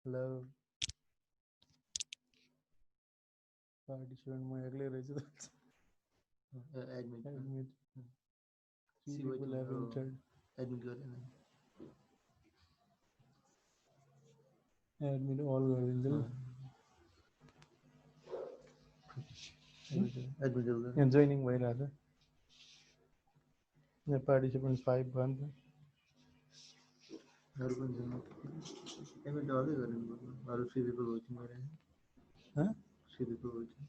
Hello participant म एक्लै रहेछु admit admit see three people have entered admit गरेन एडमिट all गरिदिन्छ ल एडमिट यहाँ जोइनिङ भइरहेछ यहाँ पार्टिसिपेन्ट 5 भयो नि अरू पनि छैन एडमिट अरूै गर्नु अरू 3 people voting गरे त 3 people voting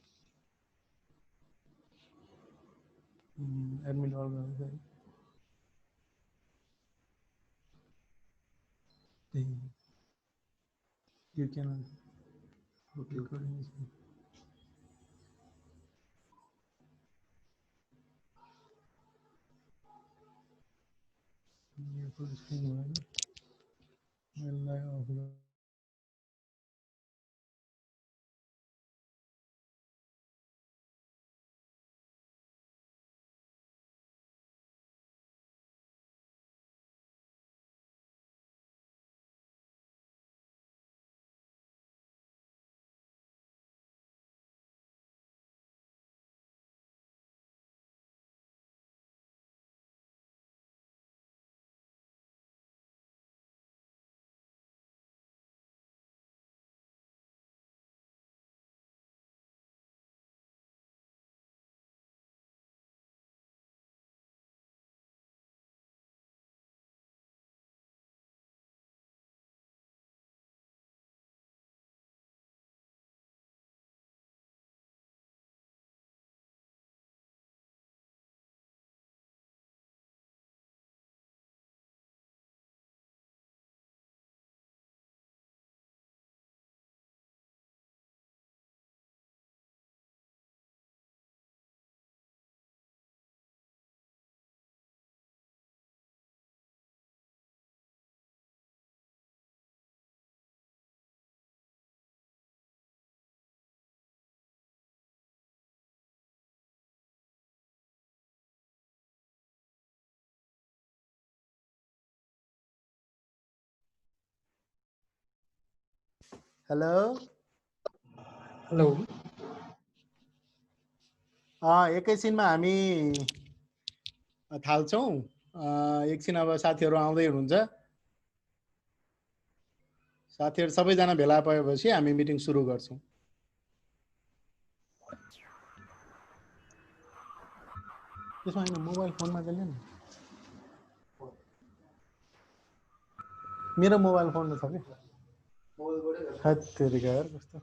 एडमिट all गरिदिन्छ you can okay recording is यो फुल स्क्रिन भएन यसलाई अफ हेलो हेलो एकैछिनमा हामी थाल्छौँ एकछिन अब साथीहरू आउँदै हुनुहुन्छ साथीहरू सबैजना भेला भएपछि हामी मिटिङ सुरु गर्छौँ त्यसमा हैन मोबाइल फोनमा चाहिँ नि मेरो मोबाइल फोनमा छ के हैत तेरिका यार कस्तो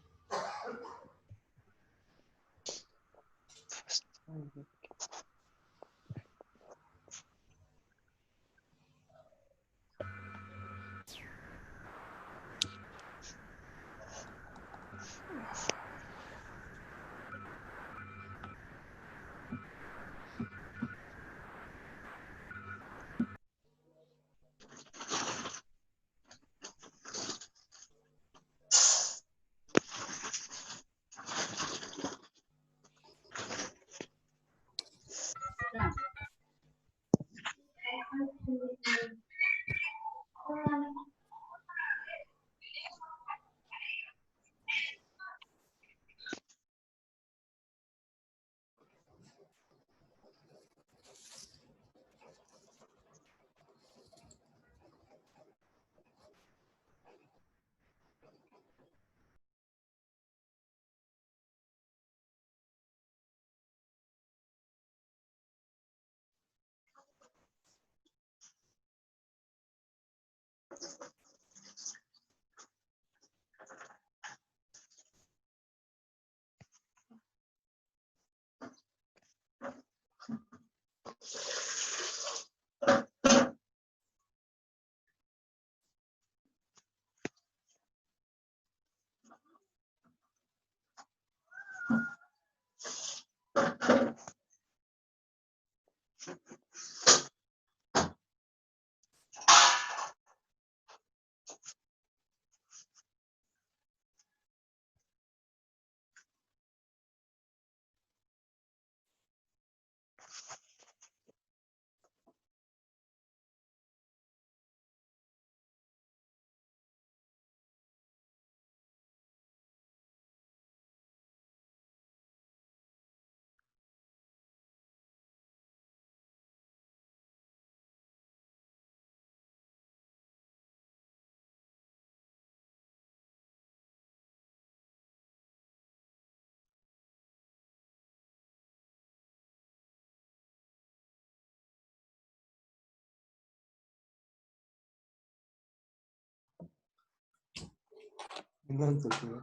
Non circular.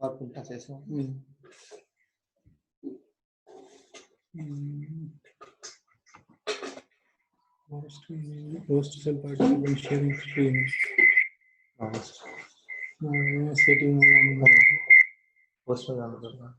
और पुंटा से ऐसा. Host cell participant sharing screen. Host. Setting on. Host में जाना पड़ेगा.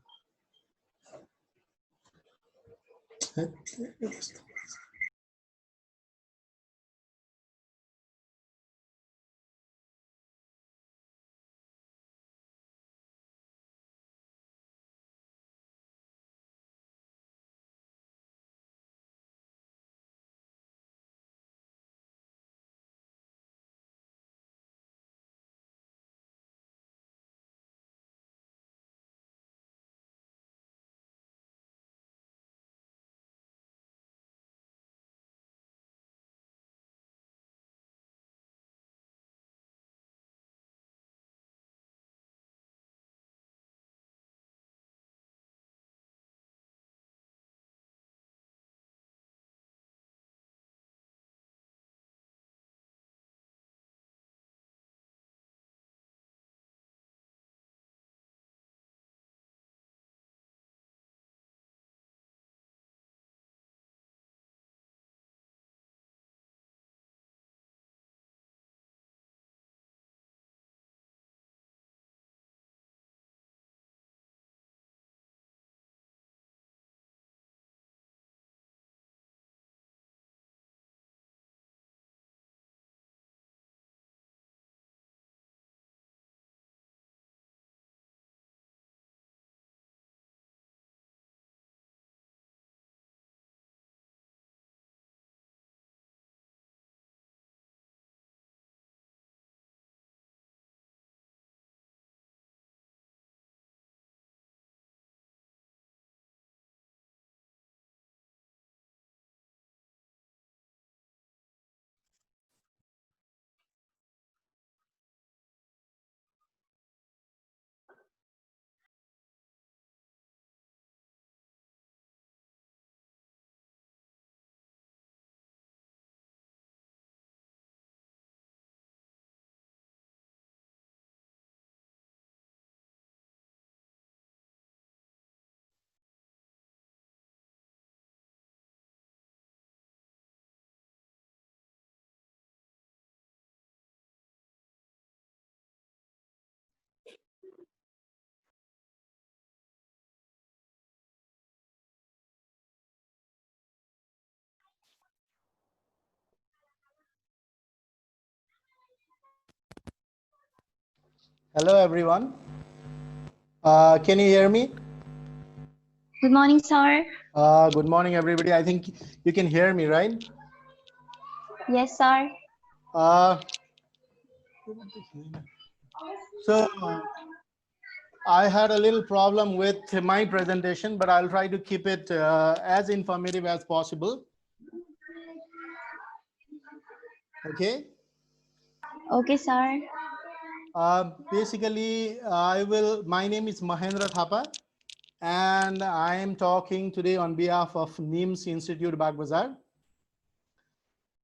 Hello everyone. Can you hear me? Good morning, sir. Good morning everybody. I think you can hear me, right? Yes, sir. So I had a little problem with my presentation, but I'll try to keep it as informative as possible. Okay. Okay, sir. Basically, my name is Mahendra Thapa, and I am talking today on behalf of NIMS Institute Bagbazar.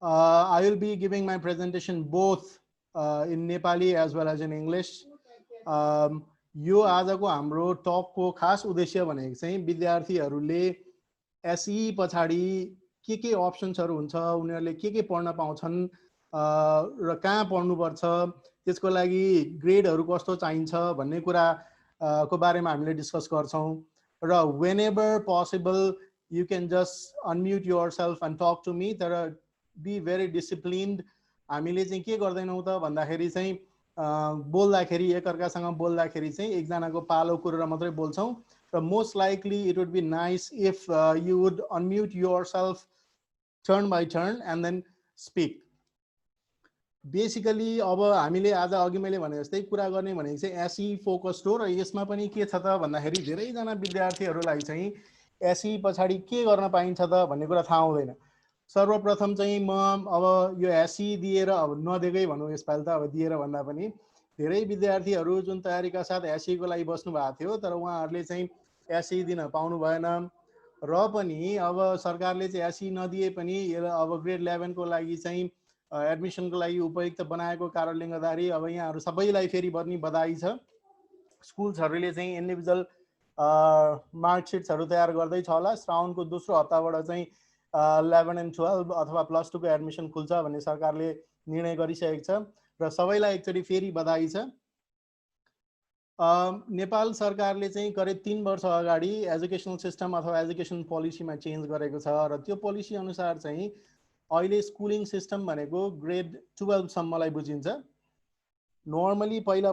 I will be giving my presentation both in Nepali as well as in English. यो आजको हाम्रो टकको खास उद्देश्य भनेको चाहिँ विद्यार्थीहरूले एसई पछाडि के अप्सन्सहरू हुन्छ, उनीहरूले के पढ्न पाउँछन् र कहाँ पढ्नुपर्छ, त्यसको लागि ग्रेडहरू कस्तो चाहिन्छ भन्ने कुरा को बारेमा हामीले डिस्कस गर्छौं र whenever possible you can just unmute yourself and talk to me. तर be very disciplined. हामीले चाहिँ के गर्दैनौं त भन्दाखेरि चाहिँ बोल्दाखेरि एकअर्कासँग बोल्दाखेरि चाहिँ एकजनाको पालो कुरेर मात्रै बोल्छौं र most likely it would be nice if you would unmute yourself turn by turn and then speak. Basically अब हामीले आज अघि मैले भने जस्तै कुरा गर्ने भनेको चाहिँ एसई फोकस्ड हो र यसमा पनि के छ त भन्दाखेरि धेरै जना विद्यार्थीहरूलाई चाहिँ एसई पछाडी के गर्न पाइन्छ त भन्ने कुरा थाहा हुँदैन। सर्वप्रथम चाहिँ म अब यो एसई दिएर अब नदिएकै भनौं, यसपालि त अब दिएर भन्दा पनि धेरै विद्यार्थीहरू जुन तयारीका साथ एसई को लागि बस्नु भएको थियो तर उहाँहरूले चाहिँ एसई दिन पाउनु भएन र पनि अब सरकारले चाहिँ एसई नदिए पनि अब ग्रेड 11 को लागि चाहिँ एडमिसनको लागि उपयुक्त बनाएको कारणले गर्दाखेरि अब यहाँहरू सबैलाई फेरि पनि बधाई छ। स्कुल्सहरूले चाहिँ इन्डिभिजुअल मार्कसिट्सहरू तयार गर्दैछ होला। श्रावणको दोस्रो हप्ताबाट चाहिँ 11 and 12 अथवा +2 को एडमिसन खुल्छ भन्ने सरकारले निर्णय गरिसकेको छ र सबैलाई एकचोटि फेरि बधाई छ। नेपाल सरकारले चाहिँ करिब 3 वर्ष अगाडि एजुकेसनल सिस्टम अथवा एजुकेसन पोलिसीमा चेन्ज गरेको छ र त्यो पोलिसी अनुसार चाहिँ अहिले स्कुलिङ सिस्टम भनेको ग्रेड 12 सम्मलाई बुझिन्छ। नर्मली पहिला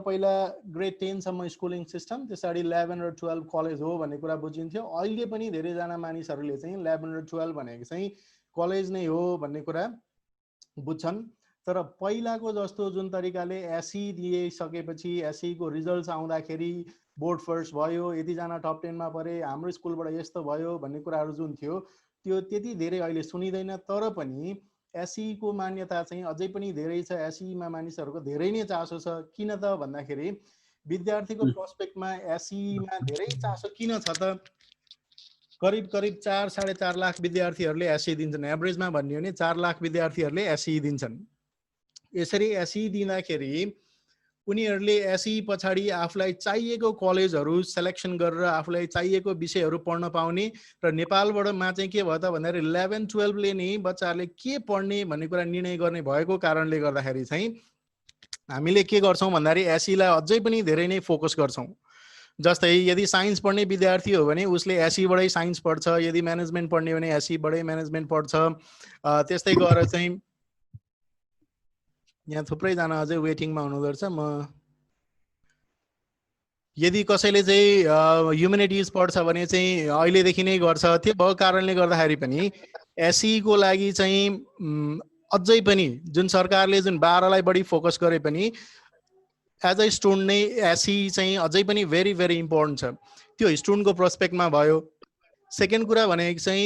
ग्रेड 10 सम्म स्कुलिङ सिस्टम, त्यसरी 11 र 12 कलेज हो भन्ने कुरा बुझिन्थ्यो। अहिले पनि धेरैजना मानिसहरूले चाहिँ 11 र 12 भनेको चाहिँ कलेज नै हो भन्ने कुरा बुझ्छन्। तर पहिलाको जस्तो जुन तरिकाले एसई दिइसकेपछि एसई को रिजल्ट्स आउँदाखेरि बोर्ड फर्स्ट भयो, यतिजना टप 10 मा परे, हाम्रो स्कुलबाट यस्तो भयो भन्ने कुराहरू जुन थियो त्यो त्यति धेरै अहिले सुनिँदैन। तर पनि एसई को मान्यता चाहिँ अझै पनि धेरै छ। एसई मा मानिसहरूको धेरै नै चासो छ। किन त भन्दाखेरि विद्यार्थीको प्रोस्पेक्टमा एसई मा धेरै चासो किन छ त? करिब 4-4.5 लाख विद्यार्थीहरूले एसई दिन्छन्। एभरेजमा भन्ने हो भने 4 लाख विद्यार्थीहरूले एसई दिन्छन्। यसरी एसई दिँदाखेरि उनीहरूले एसई पछाडि आफूलाई चाहिएको कलेजहरू सेलेक्सन गरेर आफूलाई चाहिएको विषयहरू पढ्न पाउने र नेपालबाट मा चाहिँ के भयो त भन्दाखेरि 11-12 ले नै बच्चाहरूले के पढ्ने भन्ने कुरा निर्णय गर्ने भएको कारणले गर्दाखेरि चाहिँ हामीले के गर्छौं भन्दाखेरि एसईलाई अझै पनि धेरै नै फोकस गर्छौं। जस्तै यदि साइन्स पढ्ने विद्यार्थी हो भने उसले एसईबाटै साइन्स पढ्छ, यदि म्यानेजमेन्ट पढ्ने हो भने एसईबाटै म्यानेजमेन्ट पढ्छ। त्यस्तै गरेर चाहिँ यहाँ थुप्रैजना अझै वेटिङमा हुनुहुँदो रहेछ। म यदि कसैले चाहिँ ह्युमेनिटिज पढ्छ भने चाहिँ अहिलेदेखि नै गर्छ। त्यो भएको कारणले गर्दाखेरि पनि एसई को लागि चाहिँ अझै पनि जुन सरकारले जुन 12 लाई बढी फोकस गरे पनि एज अ स्टुडेन्ट नै एसई चाहिँ अझै पनि भेरी भेरी इम्पोर्टेन्ट छ। त्यो स्टुडेन्टको प्रोस्पेक्टमा भयो। सेकेन्ड कुरा भनेको चाहिँ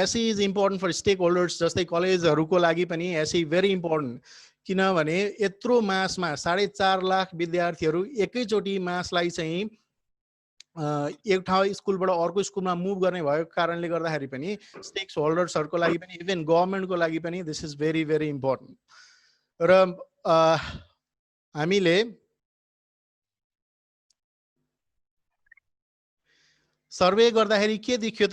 SEE is important for stakeholders. जस्तै कलेजहरूको लागि पनि एसई भेरी इम्पोर्टेन्ट। किनभने यत्रो मासमा 4.5 लाख विद्यार्थीहरू एकैचोटि मासलाई चाहिँ एक ठाउँ स्कुलबाट अर्को स्कुलमा मुभ गर्ने भएको कारणले गर्दाखेरि पनि स्टेक होल्डर्सहरूको लागि पनि इभन गभर्नमेन्टको लागि पनि this is very very important. र हामीले सर्वे गर्दाखेरि के देखियो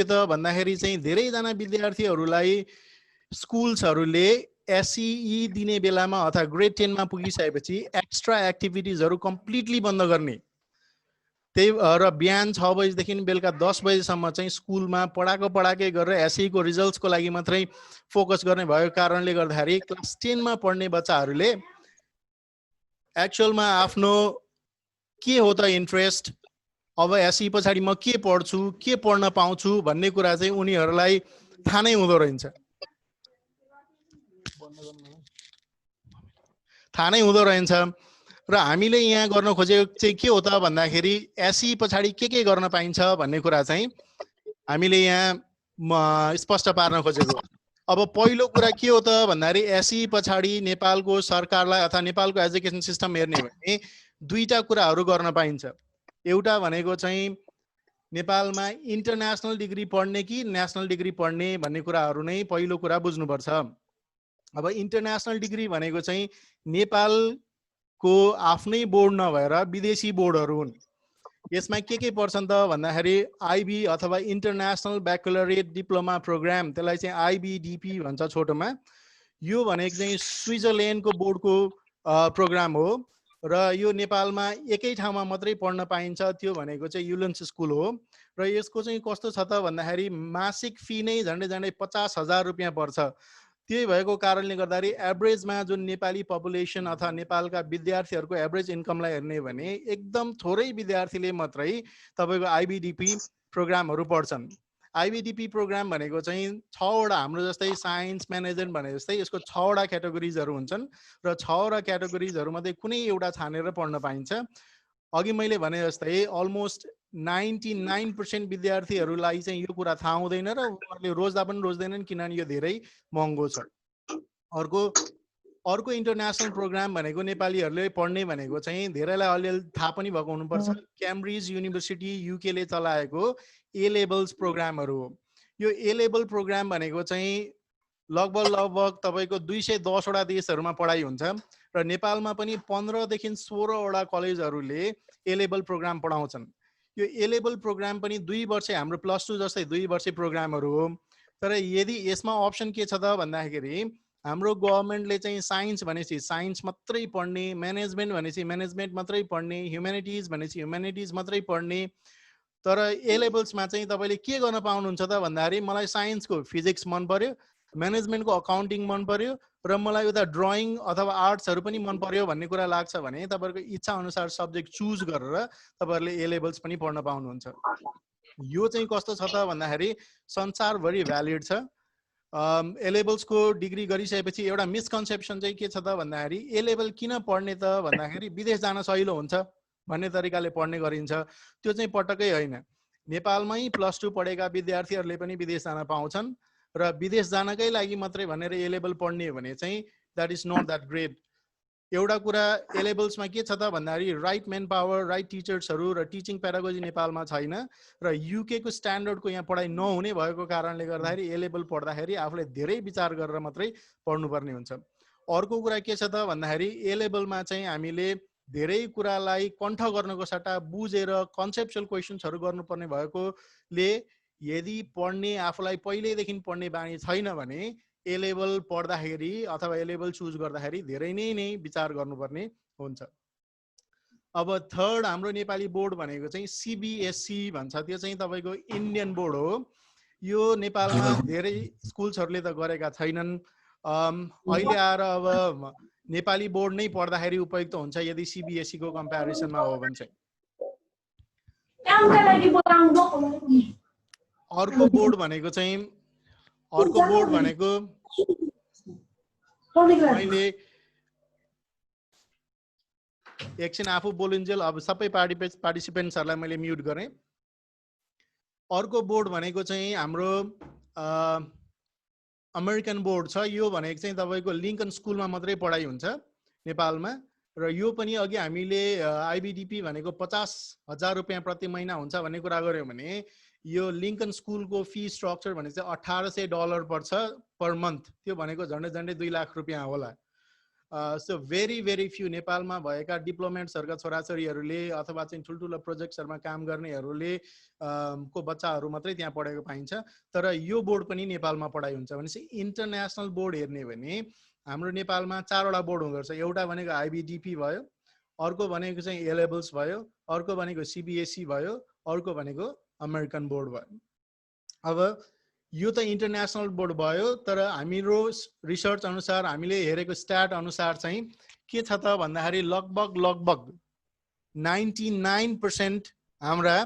त भन्दाखेरि चाहिँ धेरैजना विद्यार्थीहरूलाई स्कुल्सहरूले एसई दिने बेलामा अथवा ग्रेड 10 मा पुगिसकेपछि एक्स्ट्रा एक्टिभिटिजहरू कम्प्लिटली बन्द गर्ने। त्यही र बिहान 6 बजेदेखि बेलुका 10 बजेसम्म चाहिँ स्कुलमा पढाकै गरेर एसई को रिजल्ट्सको लागि मात्रै फोकस गर्ने भएको कारणले गर्दाखेरि क्लास 10 मा पढ्ने बच्चाहरूले एक्चुअलमा आफ्नो के हो त इन्ट्रेस्ट, अब एसई पछाडि म के पढ्छु, के पढ्न पाउँछु भन्ने कुरा चाहिँ उनीहरूलाई थाहा नै हुँदो रहेछ। र हामीले यहाँ गर्न खोजेको चाहिँ के हो त भन्दाखेरि एसई पछाडि के गर्न पाइन्छ भन्ने कुरा चाहिँ हामीले यहाँ स्पष्ट पार्न खोजेको। अब पहिलो कुरा के हो त भन्दाखेरि एसई पछाडि नेपालको सरकारलाई अथवा नेपालको एजुकेसन सिस्टम हेर्ने हो भने दुईटा कुराहरू गर्न पाइन्छ। एउटा भनेको चाहिँ नेपालमा इन्टरनेसनल डिग्री पढ्ने कि नेसनल डिग्री पढ्ने भन्ने कुराहरू नै पहिलो कुरा बुझ्नुपर्छ। अब इन्टरनेसनल डिग्री भनेको चाहिँ नेपालको आफ्नै बोर्ड नभएर विदेशी बोर्डहरू हुन्। यसमा के पर्छन् त भन्दाखेरि आईबी अथवा इन्टरनेसनल बैकलरेट डिप्लोमा प्रोग्राम, त्यसलाई चाहिँ आईबीडीपी भन्छ छोटोमा। यो भनेको चाहिँ स्विजरल्यान्डको बोर्डको प्रोग्राम हो र यो नेपालमा एकै ठाउँमा मात्रै पढ्न पाइन्छ। त्यो भनेको चाहिँ युलेन्स स्कुल हो र यसको चाहिँ कस्तो छ त भन्दाखेरि मासिक फी नै झन्डै 50,000 रुपियाँ पर्छ। त्यही भएको कारणले गर्दाखेरि एभरेजमा जुन नेपाली पपुलेसन अथवा नेपालका विद्यार्थीहरूको एभरेज इन्कमलाई हेर्ने भने एकदम थोरै विद्यार्थीले मात्रै तपाईँको आईबीडीपी प्रोग्रामहरू पढ्छन्। आईबीडीपी प्रोग्राम भनेको चाहिँ 6 वटा, हाम्रो जस्तै साइन्स म्यानेजमेन्ट भने जस्तै यसको 6 वटा क्याटेगोरिजहरू हुन्छन् र 6 वटा क्याटेगोरिजहरू मध्ये कुनै एउटा छानेर पढ्न पाइन्छ। अघि मैले भने जस्तै अलमोस्ट 99% विद्यार्थीहरूलाई चाहिँ यो कुरा थाहा हुँदैन र उनीहरूले रोज्दा पनि रोज्दैनन् किनभने यो धेरै महँगो छ। अर्को इन्टरनेसनल प्रोग्राम भनेको नेपालीहरूले पढ्ने भनेको चाहिँ धेरैलाई अलिअलि थाहा पनि भएको हुनुपर्छ। क्याम्ब्रिज युनिभर्सिटी युकेले चलाएको ए लेभल्स प्रोग्रामहरू हो। यो ए लेभल प्रोग्राम भनेको चाहिँ लगभग तपाईको 210 वटा देशहरुमा पढाइ हुन्छ र नेपालमा पनि 15 देखि 16 वटा कलेजहरुले ए लेभल प्रोग्राम पढाउँछन्। यो ए लेभल प्रोग्राम पनि 2 वर्ष हाम्रो प्लस 2 जस्तै 2 वर्ष प्रोग्रामहरु हो। तर यदि यसमा अप्सन के छ त भन्दाखेरि हाम्रो गभर्नमेन्टले चाहिँ साइन्स भनेपछि साइन्स मात्रै पढ्ने, म्यानेजमेन्ट भनेपछि म्यानेजमेन्ट मात्रै पढ्ने, ह्युम्यानिटिज भनेपछि ह्युम्यानिटिज मात्रै पढ्ने। तर ए लेभल्समा चाहिँ तपाईले के गर्न पाउनुहुन्छ त भन्दाखेरि मलाई साइन्सको फिजिक्स मन पर्यो, म्यानेजमेन्टको अकाउन्टिङ मन पर्यो र मलाई उता ड्रइङ अथवा आर्ट्सहरु पनि मन पर्यो भन्ने कुरा लाग्छ भने तपाईहरुको इच्छा अनुसार सब्जेक्ट चुज गरेर तपाईहरुले ए लेभल्स पनि पढ्न पाउनुहुन्छ। यो चाहिँ कस्तो छ त भन्दाखेरि संसारभरि भ्यालिड छ। ए लेभल्सको डिग्री गरिसकेपछि एउटा मिसकन्सेप्सन चाहिँ के छ त भन्दाखेरि ए लेभल किन पढ्ने त भन्दाखेरि विदेश जान सजिलो हुन्छ भन्ने तरिकाले पढ्ने गरिन्छ। त्यो चाहिँ पटक्कै होइन। नेपालमै प्लस 2 पढेका विद्यार्थीहरूले पनि विदेश जान पाउँछन् र विदेश जानकै लागि मात्रै भनेर ए लेभल पढ्ने हो भने चाहिँ that is not that great. एउटा कुरा ए लेभल्समा के छ त भन्दाखेरि राइट मेन पावर, राइट टिचर्सहरु र टिचिङ पेडागोजी नेपालमा छैन र युके को स्ट्यान्डर्डको यहाँ पढाइ नहुने भएको कारणले गर्दाखेरि ए लेभल पढ्दाखेरि आफूले धेरै विचार गरेर मात्रै पढ्नुपर्ने हुन्छ। अर्को कुरा के छ त भन्दाखेरि ए लेभलमा चाहिँ हामीले धेरै कुरालाई कण्ठ गर्नको सट्टा बुझेर कन्सेप्चुअल क्वेशन्सहरु गर्नुपर्ने भएकोले यदि पढ्ने आफूलाई पहिलेदेखि पढ्ने बानी छैन भने ए लेभल पढ्दाखेरि अथवा ए लेभल चुज गर्दाखेरि धेरै नै विचार गर्नुपर्ने हुन्छ। अब थर्ड हाम्रो नेपाली बोर्ड भनेको चाहिँ सीबीएसई भन्छ। त्यो चाहिँ तपाईको इन्डियन बोर्ड हो। यो नेपालमा धेरै स्कुल्सहरुले त गरेका छैनन्। अहिले आएर अब नेपाली बोर्ड नै पढ्दाखेरि उपयुक्त हुन्छ यदि सीबीएसई को कम्प्यारिजनमा हो भने चाहिँ। अर्को बोर्ड भनेको मैले एकछिन आफू बोलिन्जेल अब सबै पार्टिसिपेन्ट्सहरुलाई मैले म्युट गरेँ। अर्को बोर्ड भनेको चाहिँ हाम्रो अमेरिकन बोर्ड छ। यो भनेको चाहिँ तपाईको लिंकन स्कुलमा मात्रै पढाइ हुन्छ नेपालमा र यो पनि अघि हामीले आईबीडीपी भनेको 50,000 रुपैयाँ प्रति महिना हुन्छ भन्ने कुरा गर्यौं भने यो लिंकन स्कुलको फी स्ट्रक्चर भनेको चाहिँ $1800 पर्छ पर मन्थ। त्यो भनेको झन्डै 2 लाख रुपैयाँ होला। सो भेरी फ्यू नेपालमा भएका डिप्लोमेट्सहरुका छोराछोरीहरुले अथवा चाहिँ ठुलठुलो प्रोजेक्ट्सहरुमा काम गर्नेहरुले को बच्चाहरु मात्रै त्यहाँ पढेको पाइन्छ। तर यो बोर्ड पनि नेपालमा पढाइ हुन्छ। भनेपछि इन्टरनेशनल बोर्ड हेर्ने भने हाम्रो नेपालमा 4 वटा बोर्ड हुँदो रहेछ। एउटा भनेको आईबीडीपी भयो, अर्को भनेको चाहिँ ए लेभल्स भयो, अर्को भनेको सीबीएसई भयो, अर्को भनेको अमेरिकन बोर्ड भयो। अब यो त इन्टरनेशनल बोर्ड भयो। तर हाम्रो रिसर्च अनुसार हामीले हेरेको स्ट्याट अनुसार चाहिँ के छ त भन्दाखेरि लगभग 99% हाम्रा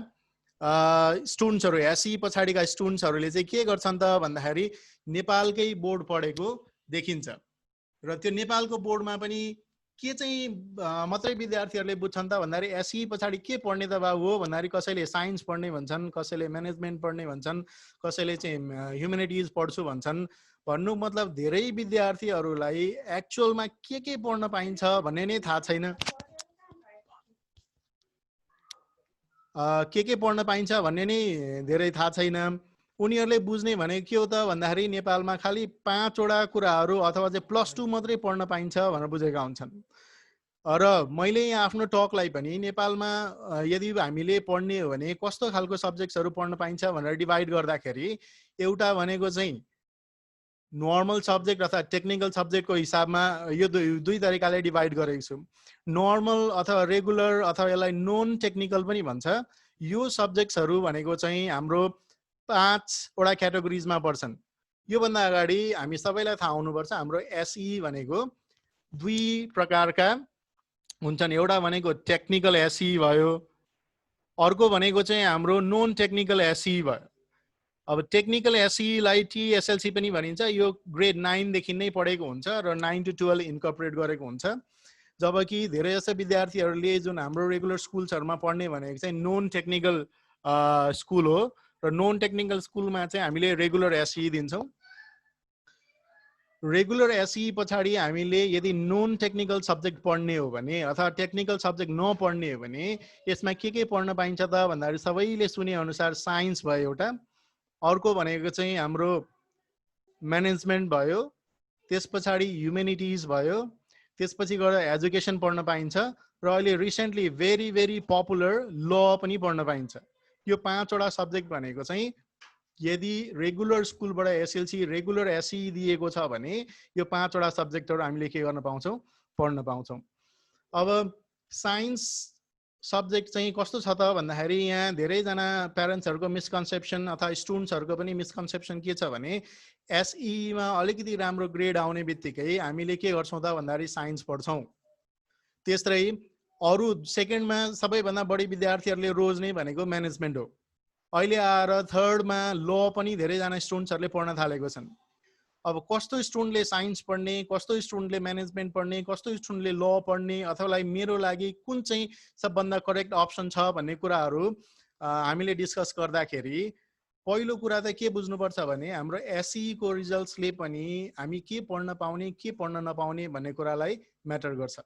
स्टुडेन्ट्सहरु एसई पछाडीका स्टुडेन्ट्सहरुले चाहिँ के गर्छन् त भन्दाखेरि नेपालकै बोर्ड पढेको देखिन्छ। र त्यो नेपालको बोर्डमा पनि के चाहिँ मात्रै विद्यार्थीहरुले बुझ्छन् त भन्दाखेरि एसई पछाडी के पढ्ने त बाबु हो भन्दाखेरि कसैले साइन्स पढ्ने भन्छन्, कसैले म्यानेजमेन्ट पढ्ने भन्छन्, कसैले चाहिँ ह्युम्यानिटिज पढ्छु भन्छन्। भन्नु मतलब धेरै विद्यार्थीहरुलाई एक्चुअलमा के पढ्न पाइन्छ भन्ने नै थाहा छैन। के पढ्न पाइन्छ भन्ने नै धेरै थाहा छैन। उनीहरुले बुझ्ने भने के हो त भन्दाखेरि नेपालमा खाली 5 वटा कुराहरु अथवा चाहिँ प्लस 2 मात्रै पढ्न पाइन्छ भनेर बुझेका हुन्छन्। र मैले यहाँ आफ्नो टकलाई पनि नेपालमा यदि हामीले पढ्ने हो भने कस्तो खालको सब्जेक्ट्सहरु पढ्न पाइन्छ भनेर डिभाइड गर्दाखेरि एउटा भनेको चाहिँ नर्मल सब्जेक्ट अथवा टेक्निकल सब्जेक्टको हिसाबमा यो दुई तरिकाले डिभाइड गरेको छु। नर्मल अथवा रेगुलर अथवा यसलाई नन टेक्निकल पनि भन्छ। यो सब्जेक्ट्सहरु भनेको चाहिँ हाम्रो 5 वटा क्याटेगोरिजमा पर्छन्। यो भन्दा अगाडि हामी सबैलाई थाहा हुनुपर्छ हाम्रो एसई भनेको 2 प्रकारका हुन्छन्। एउटा भनेको टेक्निकल एसई भयो, अर्को भनेको चाहिँ हाम्रो नन टेक्निकल एसई भयो। अब टेक्निकल एसई लाई टीएसएलसी पनि भनिन्छ। यो ग्रेड 9 देखि नै पढेको हुन्छ र 9 to 12 इन्कर्पोरेट गरेको हुन्छ। जबकि धेरै जसो विद्यार्थीहरुले जुन हाम्रो रेगुलर स्कुल्सहरुमा पढ्ने भनेको चाहिँ नन टेक्निकल स्कुल हो र नन टेक्निकल स्कुलमा चाहिँ हामीले रेगुलर एसई दिन्छौं। रेगुलर एसई पछाडी हामीले यदि नन टेक्निकल सब्जेक्ट पढ्ने हो भने अथवा टेक्निकल सब्जेक्ट नपढ्ने हो भने यसमा के पढ्न पाइन्छ त भन्दाखेरि सबैले सुने अनुसार साइन्स भयो एउटा, अर्को भनेको चाहिँ हाम्रो म्यानेजमेन्ट भयो, त्यस पछाडि ह्युमेनिटिज भयो, त्यसपछि गएर एजुकेसन पढ्न पाइन्छ र अहिले रिसेन्टली भेरी भेरी पपुलर ल पनि पढ्न पाइन्छ। यो 5 वटा सब्जेक्ट भनेको चाहिँ यदि रेगुलर स्कुलबाट एसएलसी रेगुलर एसई दिएको छ भने यो 5 वटा सब्जेक्टहरु हामीले के गर्न पाउँछौं, पढ्न पाउँछौं। अब साइन्स सब्जेक्ट चाहिँ कस्तो छ त भन्दाखेरि यहाँ धेरैजना प्यारेन्ट्सहरुको मिसकन्सेप्सन अथवा स्टुडेन्ट्सहरुको पनि मिसकन्सेप्सन के छ भने एसई मा अलिकति राम्रो ग्रेड आउने बित्तिकै हामीले के गर्छौं त भन्दाखेरि साइन्स पढ्छौं। त्यसै अरु सेकेन्डमा सबैभन्दा बढी विद्यार्थीहरुले रोज्ने भनेको म्यानेजमेन्ट हो। अहिले आएर थर्डमा ल पनि धेरैजना स्टुडेन्ट्सहरुले पढ्न थालेको छन्। अब कस्तो स्टुडेन्टले साइन्स पढ्ने, कस्तो स्टुडेन्टले म्यानेजमेन्ट पढ्ने, कस्तो स्टुडेन्टले ल पढ्ने अथवा मेरो लागि कुन चाहिँ सबभन्दा करेक्ट अप्सन छ भन्ने कुराहरु हामीले डिस्कस गर्दाखेरि पहिलो कुरा त के बुझ्नुपर्छ भने हाम्रो एसई को रिजल्ट्सले पनि हामी के पढ्न पाउने, के पढ्न नपाउने भन्ने कुरालाई म्याटर गर्छ।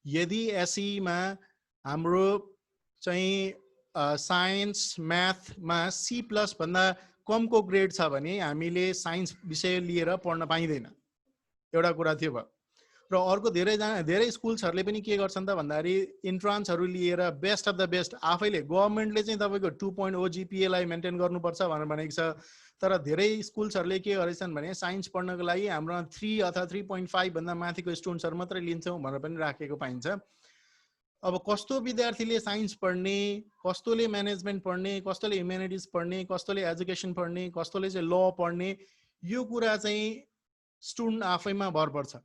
यदि एसई मा हाम्रो चाहिँ साइन्स म्याथमा सी प्लस भन्दा कमको ग्रेड छ भने हामीले साइन्स विषय लिएर पढ्न पाइदैन, एउटा कुरा थियो भयो। र अर्को धेरै स्कुल्सहरुले पनि के गर्छन् त भन्दाखेरि इन्ट्रान्सहरु लिएर बेस्ट अफ द बेस्ट आफैले गभर्नमेन्टले चाहिँ तपाईको 2.0 जीपीए लाई मेन्टेन गर्नुपर्छ भनेर भनेको छ, तर धेरै स्कुल्सहरुले के गरेछन् भने साइन्स पढ्नको लागि हाम्रो 3 अथवा 3.5 भन्दा माथिको स्टुडेन्ट्सहरु मात्रै लिन्छौं भनेर पनि राखेको पाइन्छ। अब कस्तो विद्यार्थीले साइन्स पढ्ने, कस्तोले म्यानेजमेन्ट पढ्ने, कस्तोले ह्युमेनिटिज पढ्ने, कस्तोले एजुकेसन पढ्ने, कस्तोले चाहिँ ल पढ्ने, यो कुरा चाहिँ स्टुडेन्ट आफैमा भर पर्छ।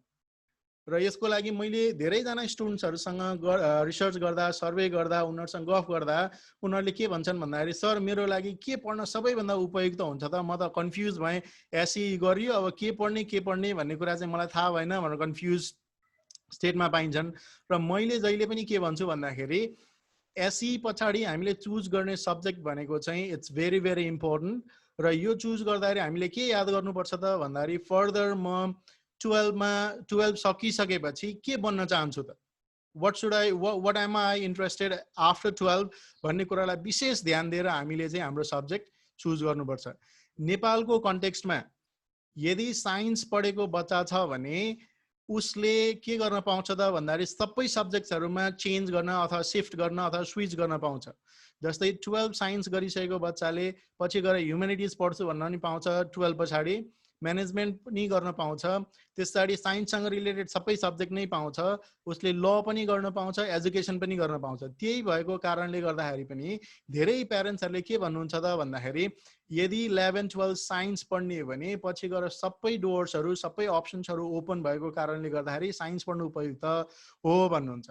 र यसको लागि मैले धेरैजना स्टुडेन्ट्सहरुसँग रिसर्च गर्दा, सर्वे गर्दा, उनीहरुसँग गफ गर्दा उनीहरुले के भन्छन् भन्दाखेरि सर मेरो लागि के पढ्न सबैभन्दा उपयुक्त हुन्छ त, म त कन्फ्युज भएँ, एसई गरियो अब के पढ्ने भन्ने कुरा चाहिँ मलाई थाहा भएन भनेर कन्फ्युज स्टेटमा पाइन्छन्। र मैले जहिले पनि के भन्छु भन्दाखेरि एसई पछाडि हामीले चुज गर्ने सब्जेक्ट भनेको चाहिँ इट्स भेरी भेरी इम्पोर्टेन्ट। र यो चुज गर्दाखेरि हामीले के याद गर्नुपर्छ त भन्दाखेरि फर्दर म 12 सकिसकेपछि के बन्न चाहन्छु त, what am I interested after 12 भन्ने कुरालाई विशेष ध्यान दिएर हामीले चाहिँ हाम्रो सब्जेक्ट चुज गर्नुपर्छ। नेपालको कन्टेक्स्टमा यदि साइन्स पढेको बच्चा छ भने उसले के गर्न पाउँछ त भन्दाखेरि सबै सब्जेक्ट्सहरुमा चेन्ज गर्न अथवा शिफ्ट गर्न अथवा स्विच गर्न पाउँछ। जस्तै 12 साइन्स गरिसकेको बच्चाले पछि गएर ह्युमेनिटिज पढ्छु भन्न पनि पाउँछ, 12 पछाडि म्यानेजमेन्ट पनि गर्न पाउँछ, त्यसपछि साइन्ससँग रिलेटेड सबै सब्जेक्ट नै पाउँछ, उसले ल पनि गर्न पाउँछ, एजुकेसन पनि गर्न पाउँछ। त्यही भएको कारणले गर्दाखेरि पनि धेरै प्यारेन्ट्सहरुले के भन्नुहुन्छ त भन्दाखेरि यदि 11-12 साइन्स पढ्ने हो भने पछि गएर सबै डोर्सहरु सबै अप्सन्सहरु ओपन भएको कारणले गर्दाखेरि साइन्स पढ्नु उपयुक्त हो भन्नुहुन्छ।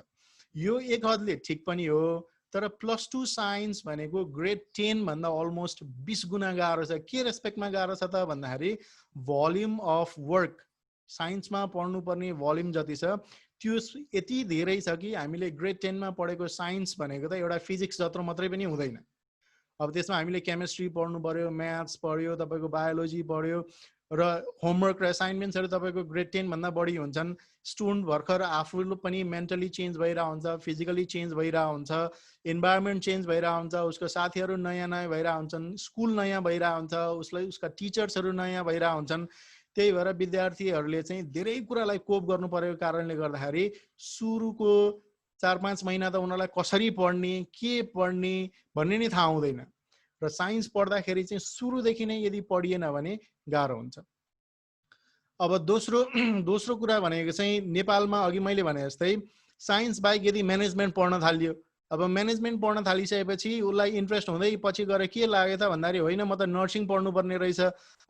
यो एक हदले ठीक पनि हो, तर +2 साइन्स भनेको ग्रेड 10 भन्दा अलमोस्ट 20 गुना गाह्रो छ। के रेस्पेक्टमा गाह्रो छ त भन्दाखेरि भोल्युम अफ वर्क साइन्समा पढ्नुपर्ने भोल्युम जति छ त्यो यति धेरै छ कि हामीले ग्रेड 10 मा पढेको साइन्स भनेको त एउटा फिजिक्स जत्रो मात्रै पनि हुँदैन। अब त्यसमा हामीले केमिस्ट्री पढ्नु पर्यो, म्याथ्स पढ्यो, तपाईको बायोलोजी पढ्यो र होमवर्क र असाइनमेन्ट्सहरु तपाईको ग्रेड 10 भन्दा बढी हुन्छन्। स्टुडेन्ट भर्खर आफूले पनि मेन्टली चेन्ज भइरा हुन्छ, फिजिकली चेन्ज भइरा हुन्छ, इन्भाइरोमेन्ट चेन्ज भइरा हुन्छ, उसको साथीहरु नयाँ नयाँ भइरा हुन्छन्, स्कुल नयाँ भइरा हुन्छ, उसका टिचर्सहरु नयाँ भइरा हुन्छन्। त्यही भएर विद्यार्थीहरुले चाहिँ धेरै कुरालाई कोप गर्नु परेको कारणले गर्दाखेरि सुरुको 4-5 महिना त उनीहरुलाई कसरी पढ्ने, के पढ्ने भन्ने नै थाहा हुँदैन। र साइन्स पढ्दाखेरि चाहिँ सुरुदेखि नै यदि पढिएन भने गाह्रो हुन्छ। अब दोस्रो कुरा भनेको चाहिँ नेपालमा अघि मैले भने जस्तै साइन्स बाहेक यदि म्यानेजमेन्ट पढ्न थालियो, अब म्यानेजमेन्ट पढ्न थालिसकेपछि उसलाई इन्ट्रेस्ट हुँदै पछि गएर के लाग्यो त भन्दाखेरि होइन म त नर्सिङ पढ्नुपर्ने रहेछ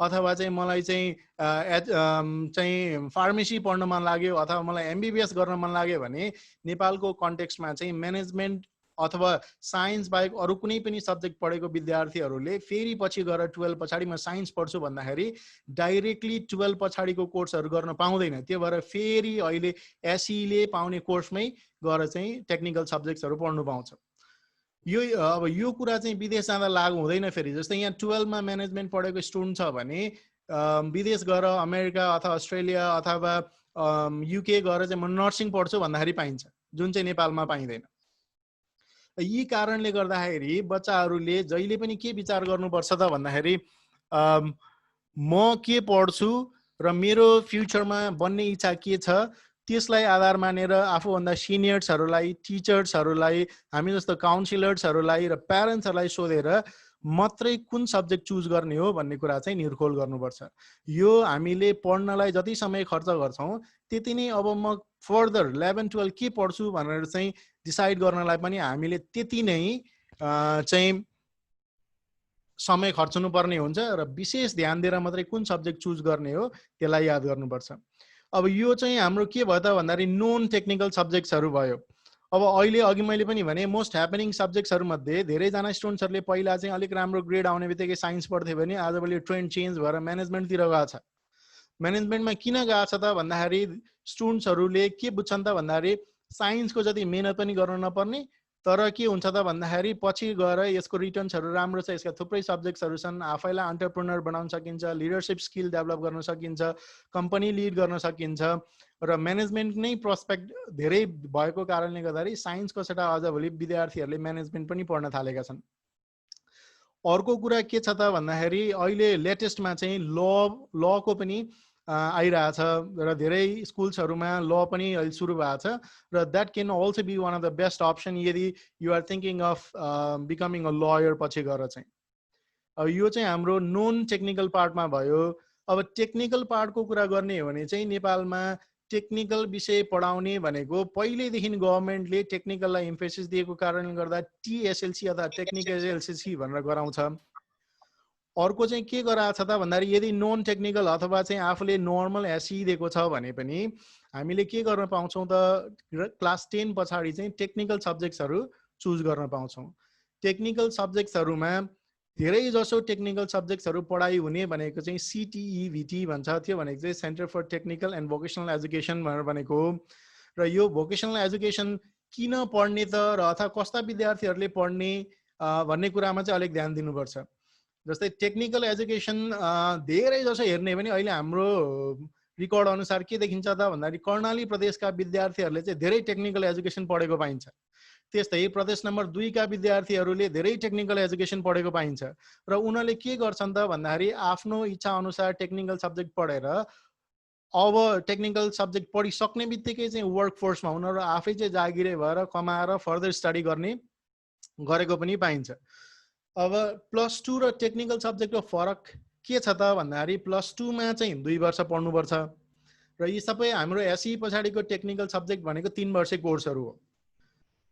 अथवा चाहिँ मलाई चाहिँ फार्मेसी पढ्न मन लाग्यो अथवा मलाई एमबीबीएस गर्न मन लाग्यो भने नेपालको कन्टेक्स्टमा चाहिँ म्यानेजमेन्ट अथवा साइन्स बाहेक अरु कुनै पनि सब्जेक्ट पढेको विद्यार्थीहरुले फेरि पछि गएर 12 पछाडि म साइन्स पढ्छु भन्दाखेरि डाइरेक्टली 12 पछाडिको कोर्सहरु गर्न पाउँदैन। त्यो भएर फेरि अहिले एसई ले पाउने कोर्समै गएर चाहिँ टेक्निकल सब्जेक्ट्सहरु पढ्नु पाउँछ। अब यो कुरा चाहिँ विदेश जाँदा लागु हुँदैन। फेरि जस्तै यहाँ 12 मा म्यानेजमेन्ट पढेको स्टुडेन्ट छ भने विदेश गएर अमेरिका अथवा अस्ट्रेलिया अथवा युके गएर चाहिँ म नर्सिङ पढ्छु भन्दाखेरि पाइन्छ, जुन चाहिँ नेपालमा पाइँदैन। यी कारणले गर्दाखेरि बच्चाहरूले जहिले पनि के विचार गर्नुपर्छ त भन्दाखेरि म के पढ्छु र मेरो फ्युचरमा बन्ने इच्छा के छ त्यसलाई आधार मानेर आफूभन्दा सिनियर्सहरूलाई टिचर्सहरूलाई हामी जस्तो काउन्सिलर्सहरूलाई र प्यारेन्ट्सहरूलाई सोधेर मात्रै कुन सब्जेक्ट चुज गर्ने हो भन्ने कुरा चाहिँ निर्खोल गर्नुपर्छ। यो हामीले पढ्नलाई जति समय खर्च गर्छौँ त्यति नै अब म फर्दर 11-12 के पढ्छु भनेर चाहिँ डिसाइड गर्नलाई पनि हामीले त्यति नै चाहिँ समय खर्चनु पर्ने हुन्छ र विशेष ध्यान दिएर मात्रै कुन सब्जेक्ट चुज गर्ने हो त्यसलाई याद गर्नुपर्छ। अब यो चाहिँ हाम्रो के भयो त भन्दाखेरि नोन टेक्निकल सब्जेक्ट्सहरू भयो। अब अहिले अघि मैले पनि भने मोस्ट ह्यापनिङ सब्जेक्ट्सहरूमध्ये धेरैजना स्टुडेन्ट्सहरूले पहिला चाहिँ अलिक राम्रो ग्रेड आउने बित्तिकै साइन्स पढ्थ्यो भने आजभोलि ट्रेन्ड चेन्ज भएर म्यानेजमेन्टतिर गएको छ। म्यानेजमेन्टमा किन गएको छ त भन्दाखेरि स्टुडेन्ट्सहरूले के बुझ्छन् त भन्दाखेरि साइन्सको जति मेहनत पनि गर्न नपर्ने, तर के हुन्छ त भन्दाखेरि पछि गएर यसको रिटर्न्सहरू राम्रो छ, यसका थुप्रै सब्जेक्ट्सहरू छन्, आफैलाई एन्टरप्रेन्योर बनाउन सकिन्छ, लिडरसिप स्किल डेभलप गर्न सकिन्छ, कम्पनी लिड गर्न सकिन्छ र म्यानेजमेन्ट नै प्रोस्पेक्ट धेरै भएको कारणले गर्दाखेरि साइन्सको सट्टा आजभोलि विद्यार्थीहरूले म्यानेजमेन्ट पनि पढ्न थालेका छन्। अर्को कुरा के छ त भन्दाखेरि अहिले लेटेस्टमा चाहिँ लको पनि आइरहेछ र धेरै स्कुल्सहरूमा ल पनि अहिले सुरु भएको छ र that can also be one of the best option यदि you are thinking of becoming a lawyer पछि गएर चाहिँ। अब यो चाहिँ हाम्रो नोन टेक्निकल पार्टमा भयो। अब टेक्निकल पार्टको कुरा गर्ने हो भने चाहिँ नेपालमा टेक्निकल विषय पढाउने भनेको पहिल्यैदेखि गभर्मेन्टले टेक्निकललाई इम्फेसिस दिएको कारणले गर्दा टिएसएलसी अथवा टेक्निकल एलसिसी भनेर गराउँछ। अर्को चाहिँ के गराएको छ त भन्दाखेरि यदि नन टेक्निकल अथवा चाहिँ आफूले नर्मल एसई दिएको छ भने पनि हामीले के गर्न पाउँछौँ त क्लास 10 पछाडि चाहिँ टेक्निकल सब्जेक्ट्सहरू चुज गर्न पाउँछौँ। टेक्निकल सब्जेक्ट्सहरूमा धेरै जसो टेक्निकल सब्जेक्ट्सहरू पढाइ हुने भनेको चाहिँ CTEVT भन्छ, त्यो भनेको चाहिँ centre for technical and vocational education भनेर भनेको हो। र यो भोकेसनल एजुकेसन किन पढ्ने त र अथवा कस्ता विद्यार्थीहरूले पढ्ने भन्ने कुरामा चाहिँ अलिक ध्यान दिनुपर्छ। जस्तै टेक्निकल एजुकेसन धेरै जसो हेर्ने भने अहिले हाम्रो रिकर्ड अनुसार के देखिन्छ त भन्दाखेरि कर्णाली प्रदेशका विद्यार्थीहरूले चाहिँ धेरै टेक्निकल एजुकेसन पढेको पाइन्छ। त्यस्तै प्रदेश नम्बर 2 का विद्यार्थीहरूले धेरै टेक्निकल एजुकेसन पढेको पाइन्छ र उनीहरूले के गर्छन् त भन्दाखेरि आफ्नो इच्छा अनुसार टेक्निकल सब्जेक्ट पढेर अब टेक्निकल सब्जेक्ट पढिसक्ने बित्तिकै चाहिँ वर्क फोर्समा उनीहरू आफै चाहिँ जागिरे भएर कमाएर फर्दर स्टडी गरेको पनि पाइन्छ। अब +2 र टेक्निकल सब्जेक्टको फरक के छ त भन्दाखेरि +2 मा चाहिँ 2 वर्ष पढ्नुपर्छ र यी सबै हाम्रो एसई पछाडिको टेक्निकल सब्जेक्ट भनेको 3 वर्षे कोर्सहरू हो।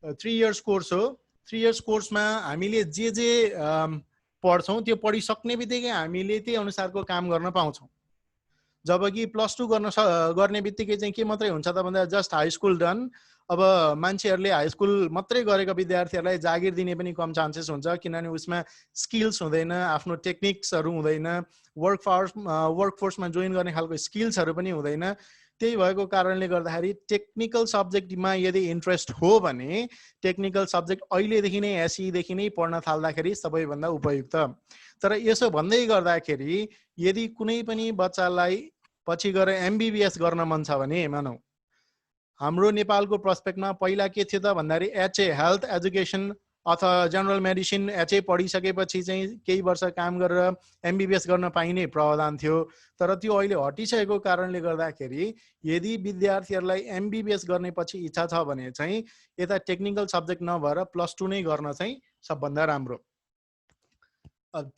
3 इयर्स कोर्स हो। 3 इयर्स कोर्समा हामीले जे पढ्छौँ त्यो पढिसक्ने बित्तिकै हामीले त्यही अनुसारको काम गर्न पाउँछौँ। जबकि +2 गर्ने बित्तिकै चाहिँ के मात्रै हुन्छ त भन्दा जस्ट हाई स्कुल डन। अब मान्छेहरूले हाई स्कुल मात्रै गरेका विद्यार्थीहरूलाई जागिर दिने पनि कम चान्सेस हुन्छ किनभने उसमा स्किल्स हुँदैन, आफ्नो टेक्निक्सहरू हुँदैन, वर्कफोर्समा जोइन गर्ने खालको स्किल्सहरू पनि हुँदैन। त्यही भएको कारणले गर्दाखेरि टेक्निकल सब्जेक्टमा यदि इन्ट्रेस्ट हो भने टेक्निकल सब्जेक्ट अहिलेदेखि नै एसईदेखि नै पढ्न थाल्दाखेरि सबैभन्दा उपयुक्त। तर यसो भन्दै गर्दाखेरि यदि कुनै पनि बच्चालाई पछि गएर MBBS गर्न मन छ भने मानौ हाम्रो नेपालको प्रोस्पेक्टमा पहिला के थियो त भन्दाखेरि HA हेल्थ एजुकेसन अथवा जनरल मेडिसिन HA पढिसकेपछि चाहिँ केही वर्ष काम गरेर MBBS गर्न पाइने प्रावधान थियो। तर त्यो अहिले हटिसकेको कारणले गर्दाखेरि यदि विद्यार्थीहरूलाई MBBS गर्ने पछि इच्छा छ भने चाहिँ यता टेक्निकल सब्जेक्ट नभएर +2 नै गर्न चाहिँ सबभन्दा राम्रो।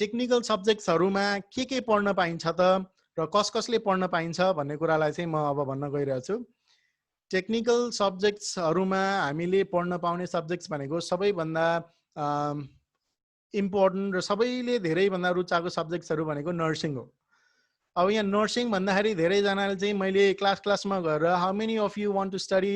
टेक्निकल सब्जेक्ट्सहरूमा के पढ्न पाइन्छ त र कसले पढ्न पाइन्छ भन्ने कुरालाई चाहिँ म अब भन्न गइरहेको छु। टेक्निकल सब्जेक्ट्सहरूमा हामीले पढ्न पाउने सब्जेक्ट्स भनेको सबैभन्दा इम्पोर्टेन्ट र सबैले धेरैभन्दा रुचाएको सब्जेक्ट्सहरू भनेको नर्सिङ हो। अब यहाँ नर्सिङ भन्दाखेरि धेरैजनाले चाहिँ मैले क्लासमा गएर how many of you want to study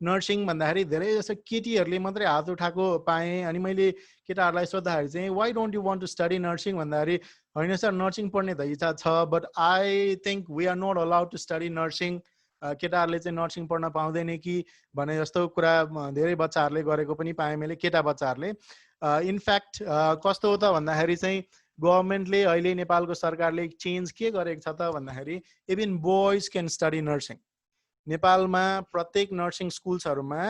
nursing भन्दाखेरि धेरै जस्तो केटीहरूले मात्रै हात उठाएको पाएँ। अनि मैले केटाहरूलाई सोद्धाखेरि चाहिँ why don't you want to study nursing भन्दाखेरि होइन सर नर्सिङ पढ्ने त इच्छा छ but I think we are not allowed to study nursing. केटाहरूले चाहिँ नर्सिङ पढ्न पाउँदैन कि भने जस्तो कुरा धेरै बच्चाहरूले गरेको पनि पाएँ मैले, केटा बच्चाहरूले। इनफ्याक्ट कस्तो हो त भन्दाखेरि चाहिँ गभर्मेन्टले अहिले नेपालको सरकारले चेन्ज के गरेको छ त भन्दाखेरि even boys can study nursing. नेपालमा प्रत्येक नर्सिङ स्कुल्सहरूमा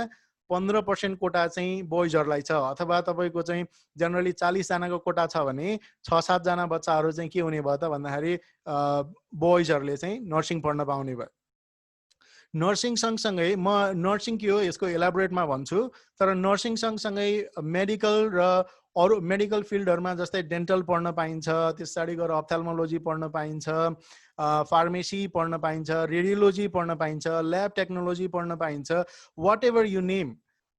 15% कोटा चाहिँ बोइजहरुलाई छ अथवा तपाईको चाहिँ जनरली 40 जनाको कोटा छ भने 6-7 जना बच्चाहरु चाहिँ के हुने भयो त भन्दाखेरि बोइजहरुले चाहिँ नर्सिङ पढ्न पाउने भयो। नर्सिङ सँगसँगै म नर्सिङ के हो यसको एलाबोरेटमा भन्छु, तर नर्सिङ सँगसँगै मेडिकल र अरु मेडिकल फिल्डहरुमा जस्तै डेन्टल पढ्न पाइन्छ, त्यसैगरी गएर अप्थाल्मोलोजी पढ्न पाइन्छ, फार्मेसी पढ्न पाइन्छ, रेडियोलोजी पढ्न पाइन्छ, ल्याब टेक्नोलोजी पढ्न पाइन्छ, वाट एभर यु नेम।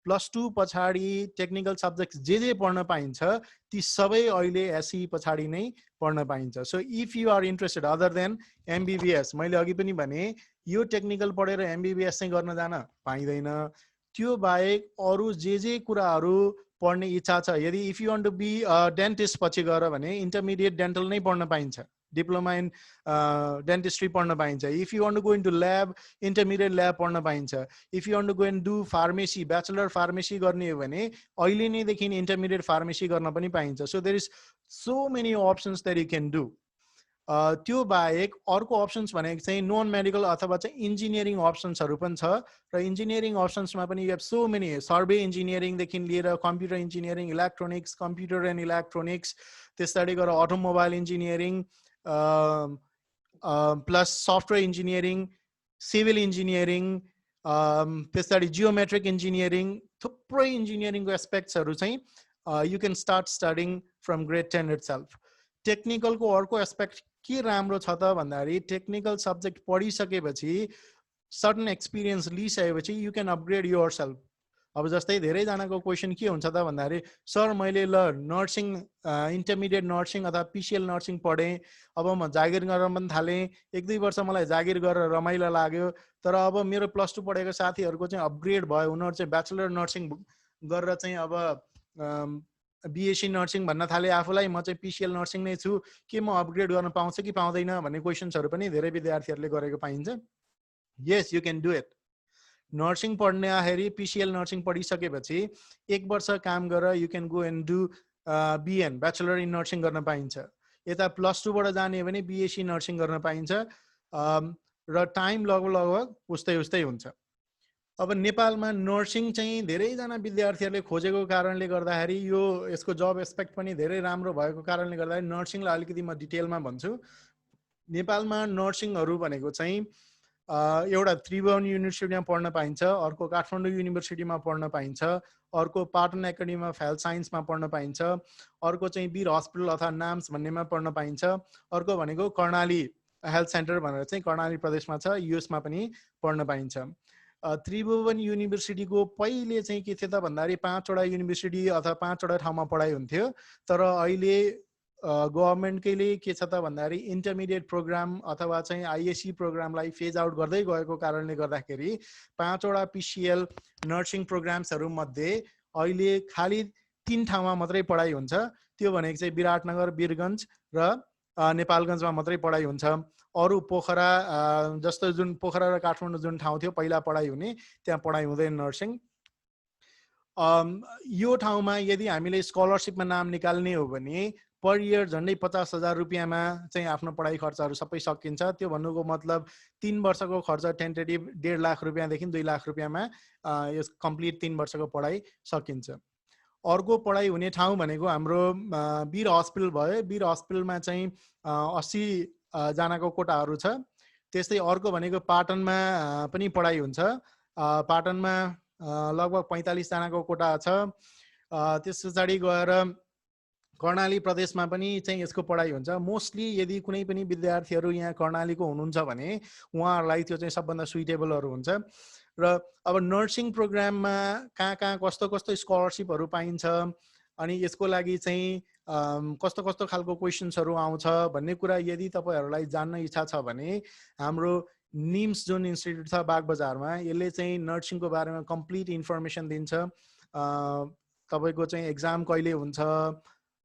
+2 पछाडी टेक्निकल सब्जेक्ट्स जे पढ्न पाइन्छ ती सबै अहिले एसई पछाडी नै पढ्न पाइन्छ। So if you are interested other than MBBS, मैले अघि पनि भने यो टेक्निकल पढेर एमबीबीएस चाहिँ गर्न जान पाइदैन। त्यो बाहेक अरु जे कुराहरु पढ्ने इच्छा छ, यदि if you want to be dentist पछि गएर भने इन्टरमिडिएट डेन्टल नै पढ्न पाइन्छ, डिप्लोमा इन डेन्टिस्ट्री पढ्न पाइन्छ। If you want to go into lab intermediate lab पढ्न पाइन्छ। If you want to go and do pharmacy bachelor pharmacy गर्ने हो भने अहिले नै देखि इन्टरमिडिएट फार्मेसी गर्न पनि पाइन्छ। So there is so many options that you can do. त्यो बाहेक अर्को अप्सन्स भनेको चाहिँ नन मेडिकल अथवा चाहिँ इन्जिनियरिङ अप्सन्सहरु पनि छ र इन्जिनियरिङ अप्सन्समा पनि you have so many, survey engineering देखि लिएर computer engineering, electronics, computer and electronics, त्यसैगरी गएर automobile engineering plus software engineering, civil engineering, त्यसैगरी जियोमेट्रिक इन्जिनियरिङ, थुप्रै इन्जिनियरिङको एस्पेक्ट्सहरु चाहिँ you can start studying from grade 10 itself. टेक्निकलको अर्को एस्पेक्ट के राम्रो छ त भन्दाखेरि टेक्निकल सब्जेक्ट पढिसकेपछि सर्टन एक्सपिरियन्स लिइसकेपछि यु क्यान अपग्रेड योरसेल्फ। अब जस्तै धेरै जनाको क्वेशन के हुन्छ त भन्दाखेरि सर मैले नर्सिङ इन्टरमिडिएट नर्सिङ अथवा पीसीएल नर्सिङ पढे, अब म जागिर गर्न पनि थाले, 1-2 वर्ष मलाई जागिर गरेर रमाइलो लाग्यो, तर अब मेरो +2 पढेको साथीहरुको चाहिँ अपग्रेड भयो, उनीहरु चाहिँ ब्याचलर नर्सिङ गरेर चाहिँ अब बीएससी नर्सिङ भन्न थाले आफूलाई, म चाहिँ पीसीएल नर्सिङ नै छु, के म अपग्रेड गर्न पाउँछ कि पाउँदैन भन्ने क्वेशन्सहरु पनि धेरै विद्यार्थीहरुले गरेको पाइन्छ। Yes you can do it. Nursing पढ्ने आखेरि पीसीएल नर्सिङ पढिसकेपछि 1 वर्ष काम गरेर you can go and do BN bachelor in nursing गर्न पाइन्छ। यता +2 बाट जाने भने बीएससी नर्सिङ गर्न पाइन्छ र टाइम लगभग उस्तै हुन्छ। अब नेपालमा नर्सिङ चाहिँ धेरैजना विद्यार्थीहरुले खोजेको कारणले गर्दाखेरि यो यसको जब एस्पेक्ट पनि धेरै राम्रो भएको कारणले गर्दाखेरि नर्सिङलाई अलिकति म डिटेलमा भन्छु। नेपालमा नर्सिङहरु भनेको चाहिँ एउटा त्रिभुवन युनिभर्सिटीमा पढ्न पाइन्छ, अर्को काठमाडौँ युनिभर्सिटीमा पढ्न पाइन्छ, अर्को पाटन एकाडेमी अफ हेल्थ साइन्समा पढ्न पाइन्छ, अर्को चाहिँ वीर हस्पिटल अथवा नाम्स भन्नेमा पढ्न पाइन्छ, अर्को भनेको कर्णाली हेल्थ सेन्टर भनेर चाहिँ कर्णाली प्रदेशमा छ, युएसमा पनि पढ्न पाइन्छ। त्रिभुवन युनिभर्सिटीको पहिले चाहिँ के थियो त भन्दाखेरि 5 वटा युनिभर्सिटी अथवा 5 वटा ठाउँमा पढाइ हुन्थ्यो, तर अहिले गभर्नमेन्टले के छ त भन्दाखेरि इन्टरमिडिएट प्रोग्राम अथवा चाहिँ आईएससी प्रोग्रामलाई फेज आउट गर्दै गएको कारणले गर्दाखेरि 5 वटा पीसीएल नर्सिङ प्रोग्राम्सहरु मध्ये अहिले खाली 3 ठाउँमा मात्रै पढाइ हुन्छ। त्यो भनेको चाहिँ विराटनगर, वीरगञ्ज र नेपालगञ्जमा मात्रै पढाइ हुन्छ। अरु पोखरा जस्तो जुन पोखरा र काठमाडौँ जुन ठाउँ थियो पहिला पढाइ हुने, त्यहाँ पढाइ हुँदैन नर्सिङ। यो ठाउँमा यदि हामीले स्कलरशिपमा नाम निकाल्ने हो भने पर इयर झन्डै 50,000 रुपैयाँमा चाहिँ आफ्नो पढाइ खर्चहरु सबै सकिन्छ। त्यो भन्नुको मतलब 3 वर्षको खर्च टेन्टेटिभ 1.5 लाख रुपैयाँदेखि 2 लाख रुपैयाँमा यस कम्प्लिट 3 वर्षको पढाइ सकिन्छ। अर्को पढाइ हुने ठाउँ भनेको हाम्रो वीर हस्पिटल भयो। वीर हस्पिटलमा चाहिँ 80 जनाको कोटाहरु छ। त्यस्तै अर्को भनेको पाटनमा पनि पढाइ हुन्छ। पाटनमा लगभग 45 जनाको कोटा छ। त्यसपछि गएर कर्णाली प्रदेशमा पनि चाहिँ यसको पढाइ हुन्छ। मोस्टली यदि कुनै पनि विद्यार्थीहरु यहाँ कर्णालीको हुनुहुन्छ भने उहाँहरुलाई त्यो चाहिँ सबभन्दा सुइटेबलहरु हुन्छ। र अब नर्सिङ प्रोग्राममा कहाँ कस्तो स्कलरशिपहरु पाइन्छ अनि यसको लागि चाहिँ कस्तो खालको क्वेशन्सहरु आउँछ भन्ने कुरा यदि तपाईहरुलाई जान्न इच्छा छ भने हाम्रो निम्स जुन इन्स्टिट्युट छ बागबजारमा, यसले चाहिँ नर्सिङको बारेमा कम्प्लिट इन्फर्मेसन दिन्छ। तपाईको चाहिँ एक्जाम कहिले हुन्छ,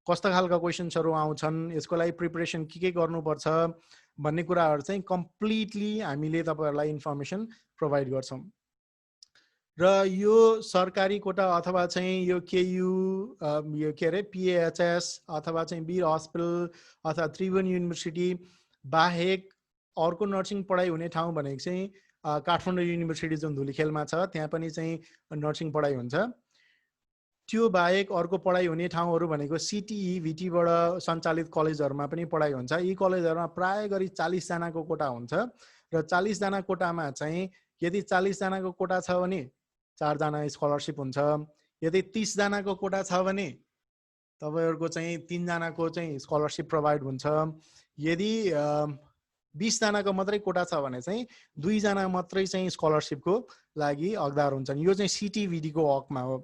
कस्तो खालका क्वेशन्सहरु आउँछन्, यसको लागि प्रिपरेसन के गर्नुपर्छ भन्ने कुराहरु चाहिँ कम्प्लिटली हामीले तपाईहरुलाई इन्फर्मेसन प्रोभाइड गर्छौं। र यो सरकारी कोटा अथवा चाहिँ यो केयू यो के अरे पीएचएस अथवा चाहिँ वीर हस्पिटल अथवा त्रिभुवन युनिभर्सिटी बाहेक अर्को नर्सिङ पढाइ हुने ठाउँ भनेको चाहिँ काठमाडौँ युनिभर्सिटी जुन धुलीखेलमा छ त्यहाँ पनि चाहिँ नर्सिङ पढाइ हुन्छ। त्यो बाहेक अर्को पढाइ हुने ठाउँहरू भनेको सिटिई भिटीबाट सञ्चालित कलेजहरूमा पनि पढाइ हुन्छ। यी कलेजहरूमा प्राय गरी 40 जनाको कोटा हुन्छ र 40 जना कोटामा चाहिँ यदि 40 जनाको कोटा छ भने 4 जना स्कलरशिप हुन्छ। यदि 30 जनाको कोटा छ भने तपाईहरुको चाहिँ 3 जनाको चाहिँ स्कलरशिप प्रोभाइड हुन्छ। यदि 20 जनाको मात्रै कोटा छ भने चाहिँ 2 जना मात्रै चाहिँ स्कलरशिपको लागि हकदार हुन्छन्। यो चाहिँ सिटिभिटी को हकमा हो।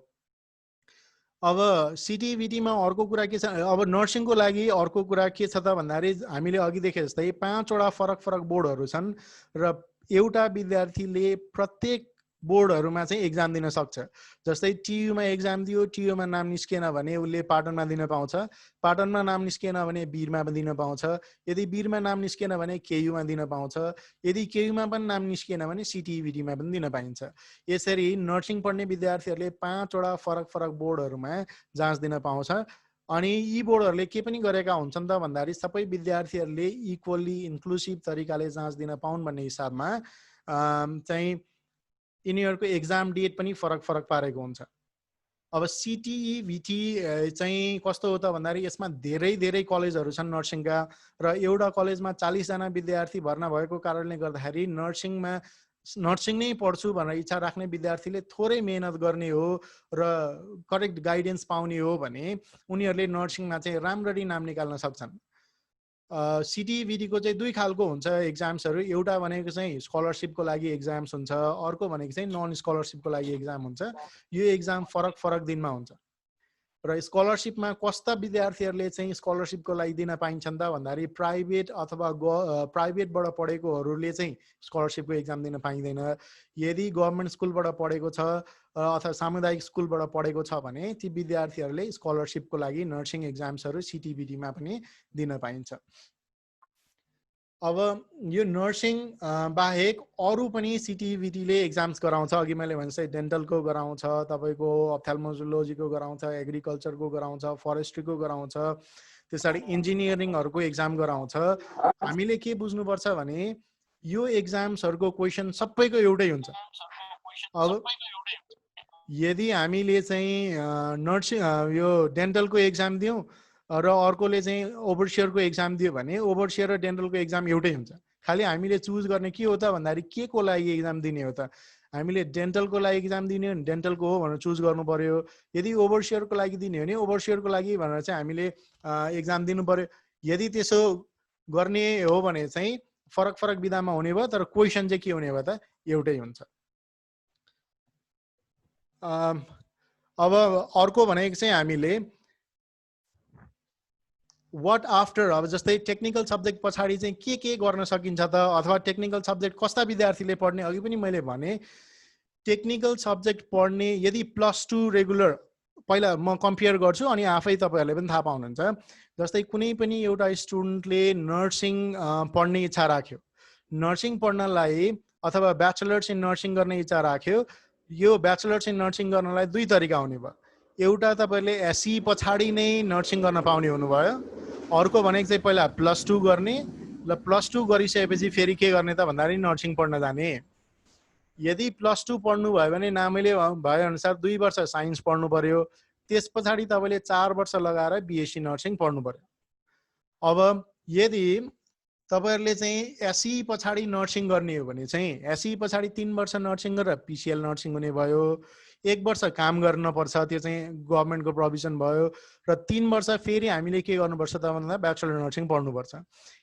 अब सिटिभिटी मा अर्को कुरा के छ, अब नर्सिङ को लागि अर्को कुरा के छ त भन्दाखेरि हामीले अघि देखे जस्तै 5 वटा फरक फरक बोर्डहरू छन् र एउटा विद्यार्थीले प्रत्येक बोर्डहरूमा चाहिँ एक्जाम दिन सक्छ। जस्तै टियुमा एक्जाम दियो, टियुमा नाम निस्केन भने उसले पाटनमा दिन पाउँछ, पाटनमा नाम निस्केन भने बीरमा दिन पाउँछ, यदि बीरमा नाम निस्केन भने केयुमा दिन पाउँछ, यदि केयुमा पनि नाम निस्केन भने सिटिभिटीमा पनि दिन पाइन्छ। यसरी नर्सिङ पढ्ने विद्यार्थीहरूले 5 वटा फरक फरक बोर्डहरूमा जाँच दिन पाउँछ। अनि यी बोर्डहरूले के पनि गरेका हुन्छन् त भन्दाखेरि सबै विद्यार्थीहरूले इक्वली इन्क्लुसिभ तरिकाले जाँच दिन पाउन् भन्ने हिसाबमा चाहिँ यिनीहरूको एक्जाम डेट पनि फरक फरक पारेको हुन्छ। अब सिटिई भिटी चाहिँ कस्तो हो त भन्दाखेरि यसमा धेरै धेरै कलेजहरू छन् नर्सिङका र एउटा कलेजमा 40 जना विद्यार्थी भर्ना भएको कारणले गर्दाखेरि नर्सिङ नै पढ्छु भनेर इच्छा राख्ने विद्यार्थीले थोरै मेहनत गर्ने हो र करेक्ट गाइडेन्स पाउने हो भने उनीहरूले नर्सिङमा चाहिँ राम्ररी नाम निकाल्न सक्छन्। सिटिभिटी को चाहिँ दुई खालको हुन्छ एक्जाम्सहरू। एउटा भनेको चाहिँ स्कलरशिपको लागि एक्जाम्स हुन्छ, अर्को भनेको चाहिँ नन स्कलरशिपको लागि एक्जाम हुन्छ। यो एक्जाम फरक फरक दिनमा हुन्छ र स्कलरशिपमा कस्ता विद्यार्थीहरूले चाहिँ स्कलरशिपको लागि दिन पाइन्छन् त भन्दाखेरि प्राइभेट अथवा प्राइभेटबाट पढेकोहरूले चाहिँ स्कलरशिपको एक्जाम दिन पाइँदैन। यदि गभर्नमेन्ट स्कुलबाट पढेको छ अथवा सामुदायिक स्कुलबाट पढेको छ भने ती विद्यार्थीहरूले स्कलरशिपको लागि नर्सिङ एक्जाम्सहरू सिटिभिटीमा पनि दिन पाइन्छ। अब यो नर्सिङ बाहेक अरू पनि सिटिभिटीले एक्जाम्स गराउँछ। अघि मैले भने डेन्टलको गराउँछ, तपाईँको अप्थाल्मोलोजीको गराउँछ, एग्रिकल्चरको गराउँछ, फरेस्ट्रीको गराउँछ, त्यसरी इन्जिनियरिङहरूको एक्जाम गराउँछ। हामीले के बुझ्नुपर्छ भने यो एक्जाम्सहरूको क्वेसन सबैको एउटै हुन्छ। अब यदि हामीले चाहिँ नर्सिङ यो डेन्टलको एक्जाम दियौँ र अर्कोले चाहिँ ओभरसियरको एक्जाम दियो भने ओभरसियर र डेन्टलको एक्जाम एउटै हुन्छ। खालि हामीले चुज गर्ने के हो त भन्दाखेरि के को लागि एक्जाम दिने हो त। हामीले डेन्टलको लागि एक्जाम दिने हो भने डेन्टलको हो भनेर चुज गर्नु पर्यो। यदि ओभरसियरको लागि दिने हो भने ओभरसियरको लागि भनेर चाहिँ हामीले एक्जाम दिनु पर्यो। यदि त्यसो गर्ने हो भने चाहिँ फरक फरक विधामा हुने भयो, तर क्वेसन चाहिँ के हुने भयो त एउटै हुन्छ। अब अर्को भनेको चाहिँ हामीले व्हाट आफ्टर, अब जस्तै टेक्निकल सब्जेक्ट पछाडि चाहिँ के गर्न सकिन्छ त, अथवा टेक्निकल सब्जेक्ट कस्ता विद्यार्थीले पढ्ने। अघि पनि मैले भने टेक्निकल सब्जेक्ट पढ्ने यदि +2 रेगुलर, पहिला म कम्पेयर गर्छु अनि आफै तपाईहरुले पनि थाहा पाउनुहुन्छ। जस्तै कुनै पनि एउटा स्टुडेन्टले नर्सिङ पढ्ने इच्छा राख्यो, नर्सिङ पढ्नलाई अथवा ब्याचलर्स इन नर्सिङ गर्ने इच्छा राख्यो, यो ब्याचलर्स इन नर्सिङ गर्नलाई दुई तरिका हुने भयो। एउटा तपाईहरुले एसई पछाडि नै नर्सिङ गर्न पाउने हुनुभयो, अर्को भनेको चाहिँ पहिला +2 गर्ने, ल +2 गरिसकेपछि फेरि के गर्ने त भन्दाखेरि नर्सिङ पढ्न जाने। यदि +2 पढ्नु भयो भने नामैले भए अनुसार 2 वर्ष साइन्स पढ्नु पर्यो, त्यस पछाडि तपाईले 4 वर्ष लगाएर बीएससी नर्सिङ पढ्नु पर्यो। अब यदि तपाईहरुले चाहिँ एसई पछाडि नर्सिङ गर्ने हो भने चाहिँ एसई पछाडि 3 वर्ष नर्सिङ गरेर पीसीएल नर्सिङ हुने भयो, 1 वर्ष काम गर्न पर्छ, त्यो चाहिँ गभर्नमेन्टको प्रोभिजन भयो, र 3 वर्ष फेरि हामीले के गर्नुपर्छ त भन्दा ब्याचलर नर्सिङ पढ्नुपर्छ।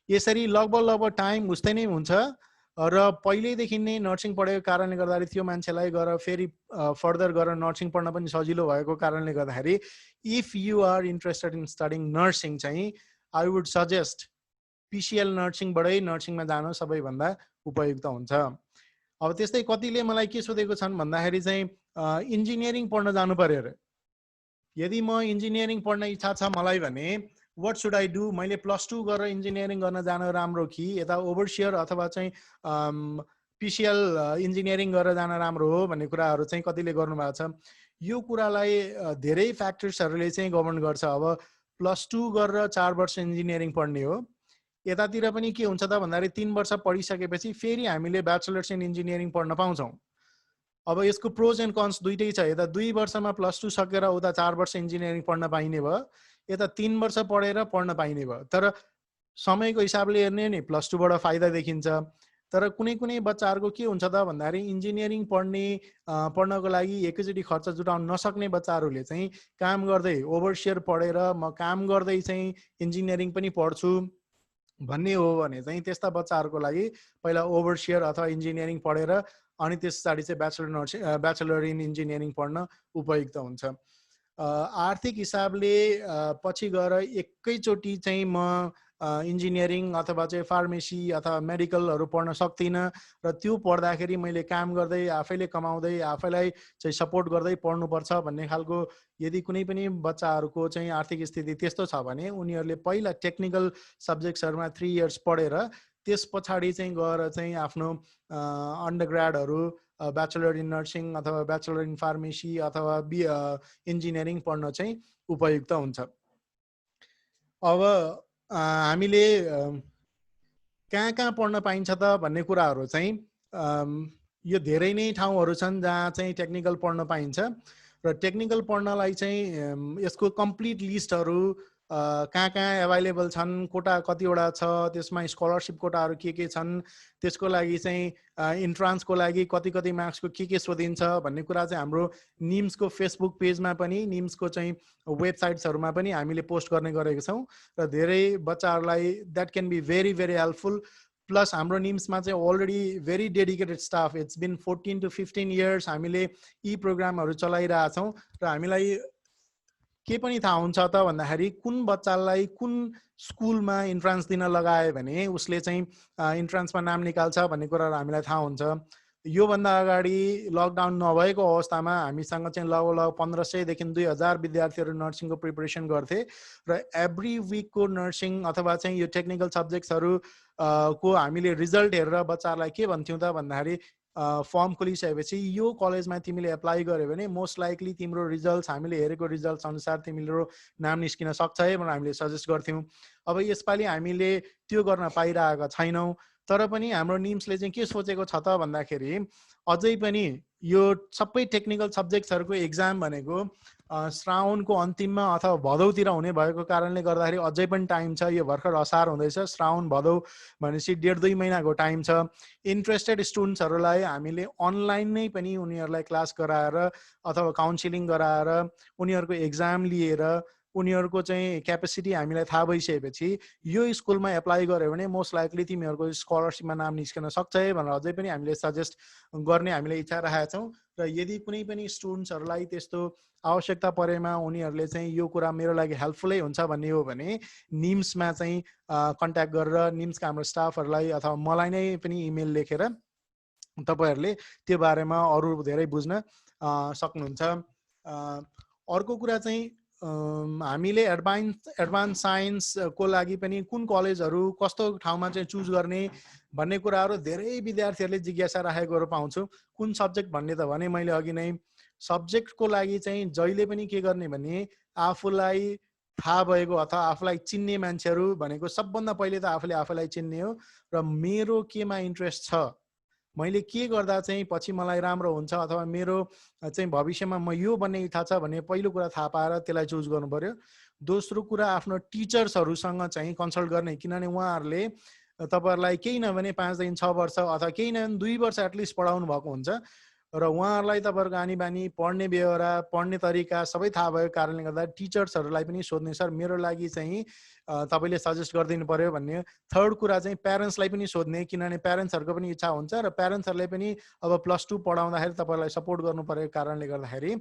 यसरी लगभग टाइम उस्तै नै हुन्छ र पहिल्यैदेखि नै नर्सिङ पढेको कारणले गर्दाखेरि त्यो मान्छेलाई गएर फेरि फर्दर गरेर नर्सिङ पढ्न पनि सजिलो भएको कारणले गर्दाखेरि if you are interested in studying nursing चाहिँ आई वुड सजेस्ट पीसीएल नर्सिङबाटै नर्सिङमा जानु सबैभन्दा उपयुक्त हुन्छ। अब त्यस्तै कतिले मलाई के सोधेको छन् भन्दाखेरि चाहिँ इन्जिनियरिङ पढ्न जानु पर्यो अरे। यदि म इन्जिनियरिङ पढ्न इच्छा छ मलाई भने व्हाट शुड आई डू, मैले +2 गरेर इन्जिनियरिङ गर्न जान राम्रो कि यता ओभरसियर अथवा चाहिँ पीसीएल इन्जिनियरिङ गरेर जान राम्रो हो भन्ने कुराहरू चाहिँ कतिले गर्नुभएको छ। यो कुरालाई धेरै फ्याक्टर्सहरूले चाहिँ गभर्न गर्छ। अब +2 गरेर 4 वर्ष इन्जिनियरिङ पढ्ने हो, यतातिर पनि के हुन्छ त भन्दाखेरि 3 वर्ष पढिसकेपछि फेरि हामीले ब्याचलर्स इन इन्जिनियरिङ पढ्न पाउँछौँ। अब यसको प्रोज एन्ड कन्स दुइटै छ। यता 2 वर्षमा +2 सकेर उता 4 वर्ष इन्जिनियरिङ पढ्न पाइने भयो, यता 3 वर्ष पढेर पढ्न पाइने भयो। तर समयको हिसाबले हेर्ने नि +2 बाट फाइदा देखिन्छ। तर कुनै कुनै बच्चाहरूको के हुन्छ त भन्दाखेरि इन्जिनियरिङ पढ्नको लागि एकैचोटि खर्च जुटाउन नसक्ने बच्चाहरूले चाहिँ काम गर्दै ओभरसियर पढेर म काम गर्दै चाहिँ इन्जिनियरिङ पनि पढ्छु भन्ने हो भने चाहिँ त्यस्ता बच्चाहरूको लागि पहिला ओभरसियर अथवा इन्जिनियरिङ पढेर अनि त्यस पछाडि चाहिँ ब्याचलर इन इन्जिनियरिङ पढ्न उपयुक्त हुन्छ। आर्थिक हिसाबले पछि गएर एकैचोटि चाहिँ म इन्जिनियरिङ अथवा चाहिँ फार्मेसी अथवा मेडिकलहरू पढ्न सक्दिनँ र त्यो पढ्दाखेरि मैले काम गर्दै आफैले कमाउँदै आफैलाई चाहिँ सपोर्ट गर्दै पढ्नुपर्छ भन्ने खालको यदि कुनै पनि बच्चाहरूको चाहिँ आर्थिक स्थिति त्यस्तो छ भने उनीहरूले पहिला टेक्निकल सब्जेक्ट्सहरूमा 3 इयर्स पढेर त्यस पछाडि चाहिँ गएर चाहिँ आफ्नो अन्डरग्रेडहरू ब्याचलर इन नर्सिङ अथवा ब्याचलर इन फार्मेसी अथवा इन्जिनियरिङ पढ्न चाहिँ उपयुक्त हुन्छ। अब हामीले कहाँ कहाँ पढ्न पाइन्छ त भन्ने कुराहरू चाहिँ यो धेरै नै ठाउँहरू छन् जहाँ चाहिँ टेक्निकल पढ्न पाइन्छ र टेक्निकल पढ्नलाई चाहिँ यसको कम्प्लिट लिस्टहरू कहाँ कहाँ एभाइलेबल छन्, कोटा कतिवटा छ, त्यसमा स्कलरसिप कोटाहरू के छन्, त्यसको लागि चाहिँ इन्ट्रान्सको लागि कति मार्क्सको के सोधिन्छ भन्ने कुरा चाहिँ हाम्रो निम्सको फेसबुक पेजमा पनि निम्सको चाहिँ वेबसाइट्सहरूमा पनि हामीले पोस्ट गर्ने गरेका छौँ र धेरै बच्चाहरूलाई that can be very very helpful. Plus हाम्रो निम्समा चाहिँ already very dedicated staff, it's been 14 to 15 years हामीले यी प्रोग्रामहरू चलाइरहेछौँ र हामीलाई के पनि थाहा हुन्छ त भन्दाखेरि कुन बच्चालाई कुन स्कुलमा इन्ट्रान्स दिन लगायो भने उसले चाहिँ इन्ट्रान्समा नाम निकाल्छ भन्ने कुराहरू हामीलाई थाहा हुन्छ। योभन्दा अगाडि लकडाउन नभएको अवस्थामा हामीसँग चाहिँ लगभग 1500 देखि 2000 विद्यार्थीहरू नर्सिङको प्रिपरेसन गर्थे र एभ्री विकको नर्सिङ अथवा चाहिँ यो टेक्निकल सब्जेक्ट्सहरू को हामीले रिजल्ट हेरेर बच्चाहरूलाई के भन्थ्यौँ त भन्दाखेरि फर्म खोलिसकेपछि यो कलेजमा तिमीले एप्लाई गर्यो भने मोस्ट लाइकली तिम्रो रिजल्ट्स हामीले हेरेको रिजल्ट्स अनुसार तिम्रो नाम निस्किन सक्छ है भनेर हामीले सजेस्ट गर्थ्यौँ। अब यसपालि हामीले त्यो गर्न पाइरहेका छैनौँ, तर पनि हाम्रो निम्सले चाहिँ के सोचेको छ त भन्दाखेरि अझै पनि यो सबै टेक्निकल सब्जेक्ट्सहरूको एक्जाम भनेको श्रावणको अन्तिममा अथवा भदौतिर हुने भएको कारणले गर्दाखेरि अझै पनि टाइम छ। यो भर्खर असार हुँदैछ, श्रावण भदौ भनेपछि 1.5-2 महिनाको टाइम छ। इन्ट्रेस्टेड स्टुडेन्ट्सहरूलाई हामीले अनलाइन नै पनि उनीहरूलाई क्लास गराएर अथवा काउन्सिलिङ गराएर उनीहरूको एक्जाम लिएर उनीहरूको चाहिँ क्यापेसिटी हामीलाई थाहा भइसकेपछि यो स्कुलमा एप्लाई गर्यो भने मोस्ट लाइकली तिमीहरूको स्कलरसिपमा नाम निस्कन सक्छ है भनेर अझै पनि हामीले सजेस्ट गर्ने हामीले इच्छा राखेका छौँ। र यदि कुनै पनि स्टुडेन्ट्सहरूलाई त्यस्तो आवश्यकता परेमा उनीहरूले चाहिँ यो कुरा मेरो लागि हेल्पफुलै हुन्छ भन्ने हो भने निम्समा चाहिँ कन्ट्याक्ट गरेर निम्सका हाम्रो स्टाफहरूलाई अथवा मलाई नै पनि इमेल लेखेर तपाईँहरूले त्यो बारेमा अरू धेरै बुझ्न सक्नुहुन्छ। अर्को कुरा चाहिँ हामीले एडभान्स साइन्सको लागि पनि कुन कलेजहरू कस्तो ठाउँमा चाहिँ चुज गर्ने भन्ने कुराहरू धेरै विद्यार्थीहरूले जिज्ञासा राखेकोहरू पाउँछु। कुन सब्जेक्ट भन्ने त भने मैले अघि नै सब्जेक्टको लागि चाहिँ जहिले पनि के गर्ने भने आफूलाई थाहा भएको अथवा आफूलाई चिन्ने मान्छेहरू भनेको सबभन्दा पहिले त आफूले आफूलाई चिन्ने हो र मेरो केमा इन्ट्रेस्ट छ, मैले के गर्दा चाहिँ पछि मलाई राम्रो हुन्छ अथवा मेरो चाहिँ भविष्यमा म यो बन्ने इच्छा छ भन्ने पहिलो कुरा थाहा पाएर त्यसलाई चुज गर्नु पर्यो। दोस्रो कुरा आफ्नो टिचर्सहरूसँग चाहिँ कन्सल्ट गर्ने, किनभने उहाँहरूले तपाईँहरूलाई केही नभने 5 देखि 6 वर्ष अथवा केही नभने 2 वर्ष एटलिस्ट पढाउनु भएको हुन्छ र उहाँहरूलाई तपाईँहरूको आनी बानी पढ्ने व्यवहार पढ्ने तरिका सबै थाहा भएको कारणले गर्दा टिचर्सहरूलाई पनि सोध्ने सर मेरो लागि चाहिँ तपाईँले सजेस्ट गरिदिनु पर्यो भन्ने। थर्ड कुरा चाहिँ प्यारेन्ट्सलाई पनि सोध्ने, किनभने प्यारेन्ट्सहरूको पनि इच्छा हुन्छ र प्यारेन्ट्सहरूले पनि अब +2 पढाउँदाखेरि तपाईँलाई सपोर्ट गर्नु परेको कारणले गर्दाखेरि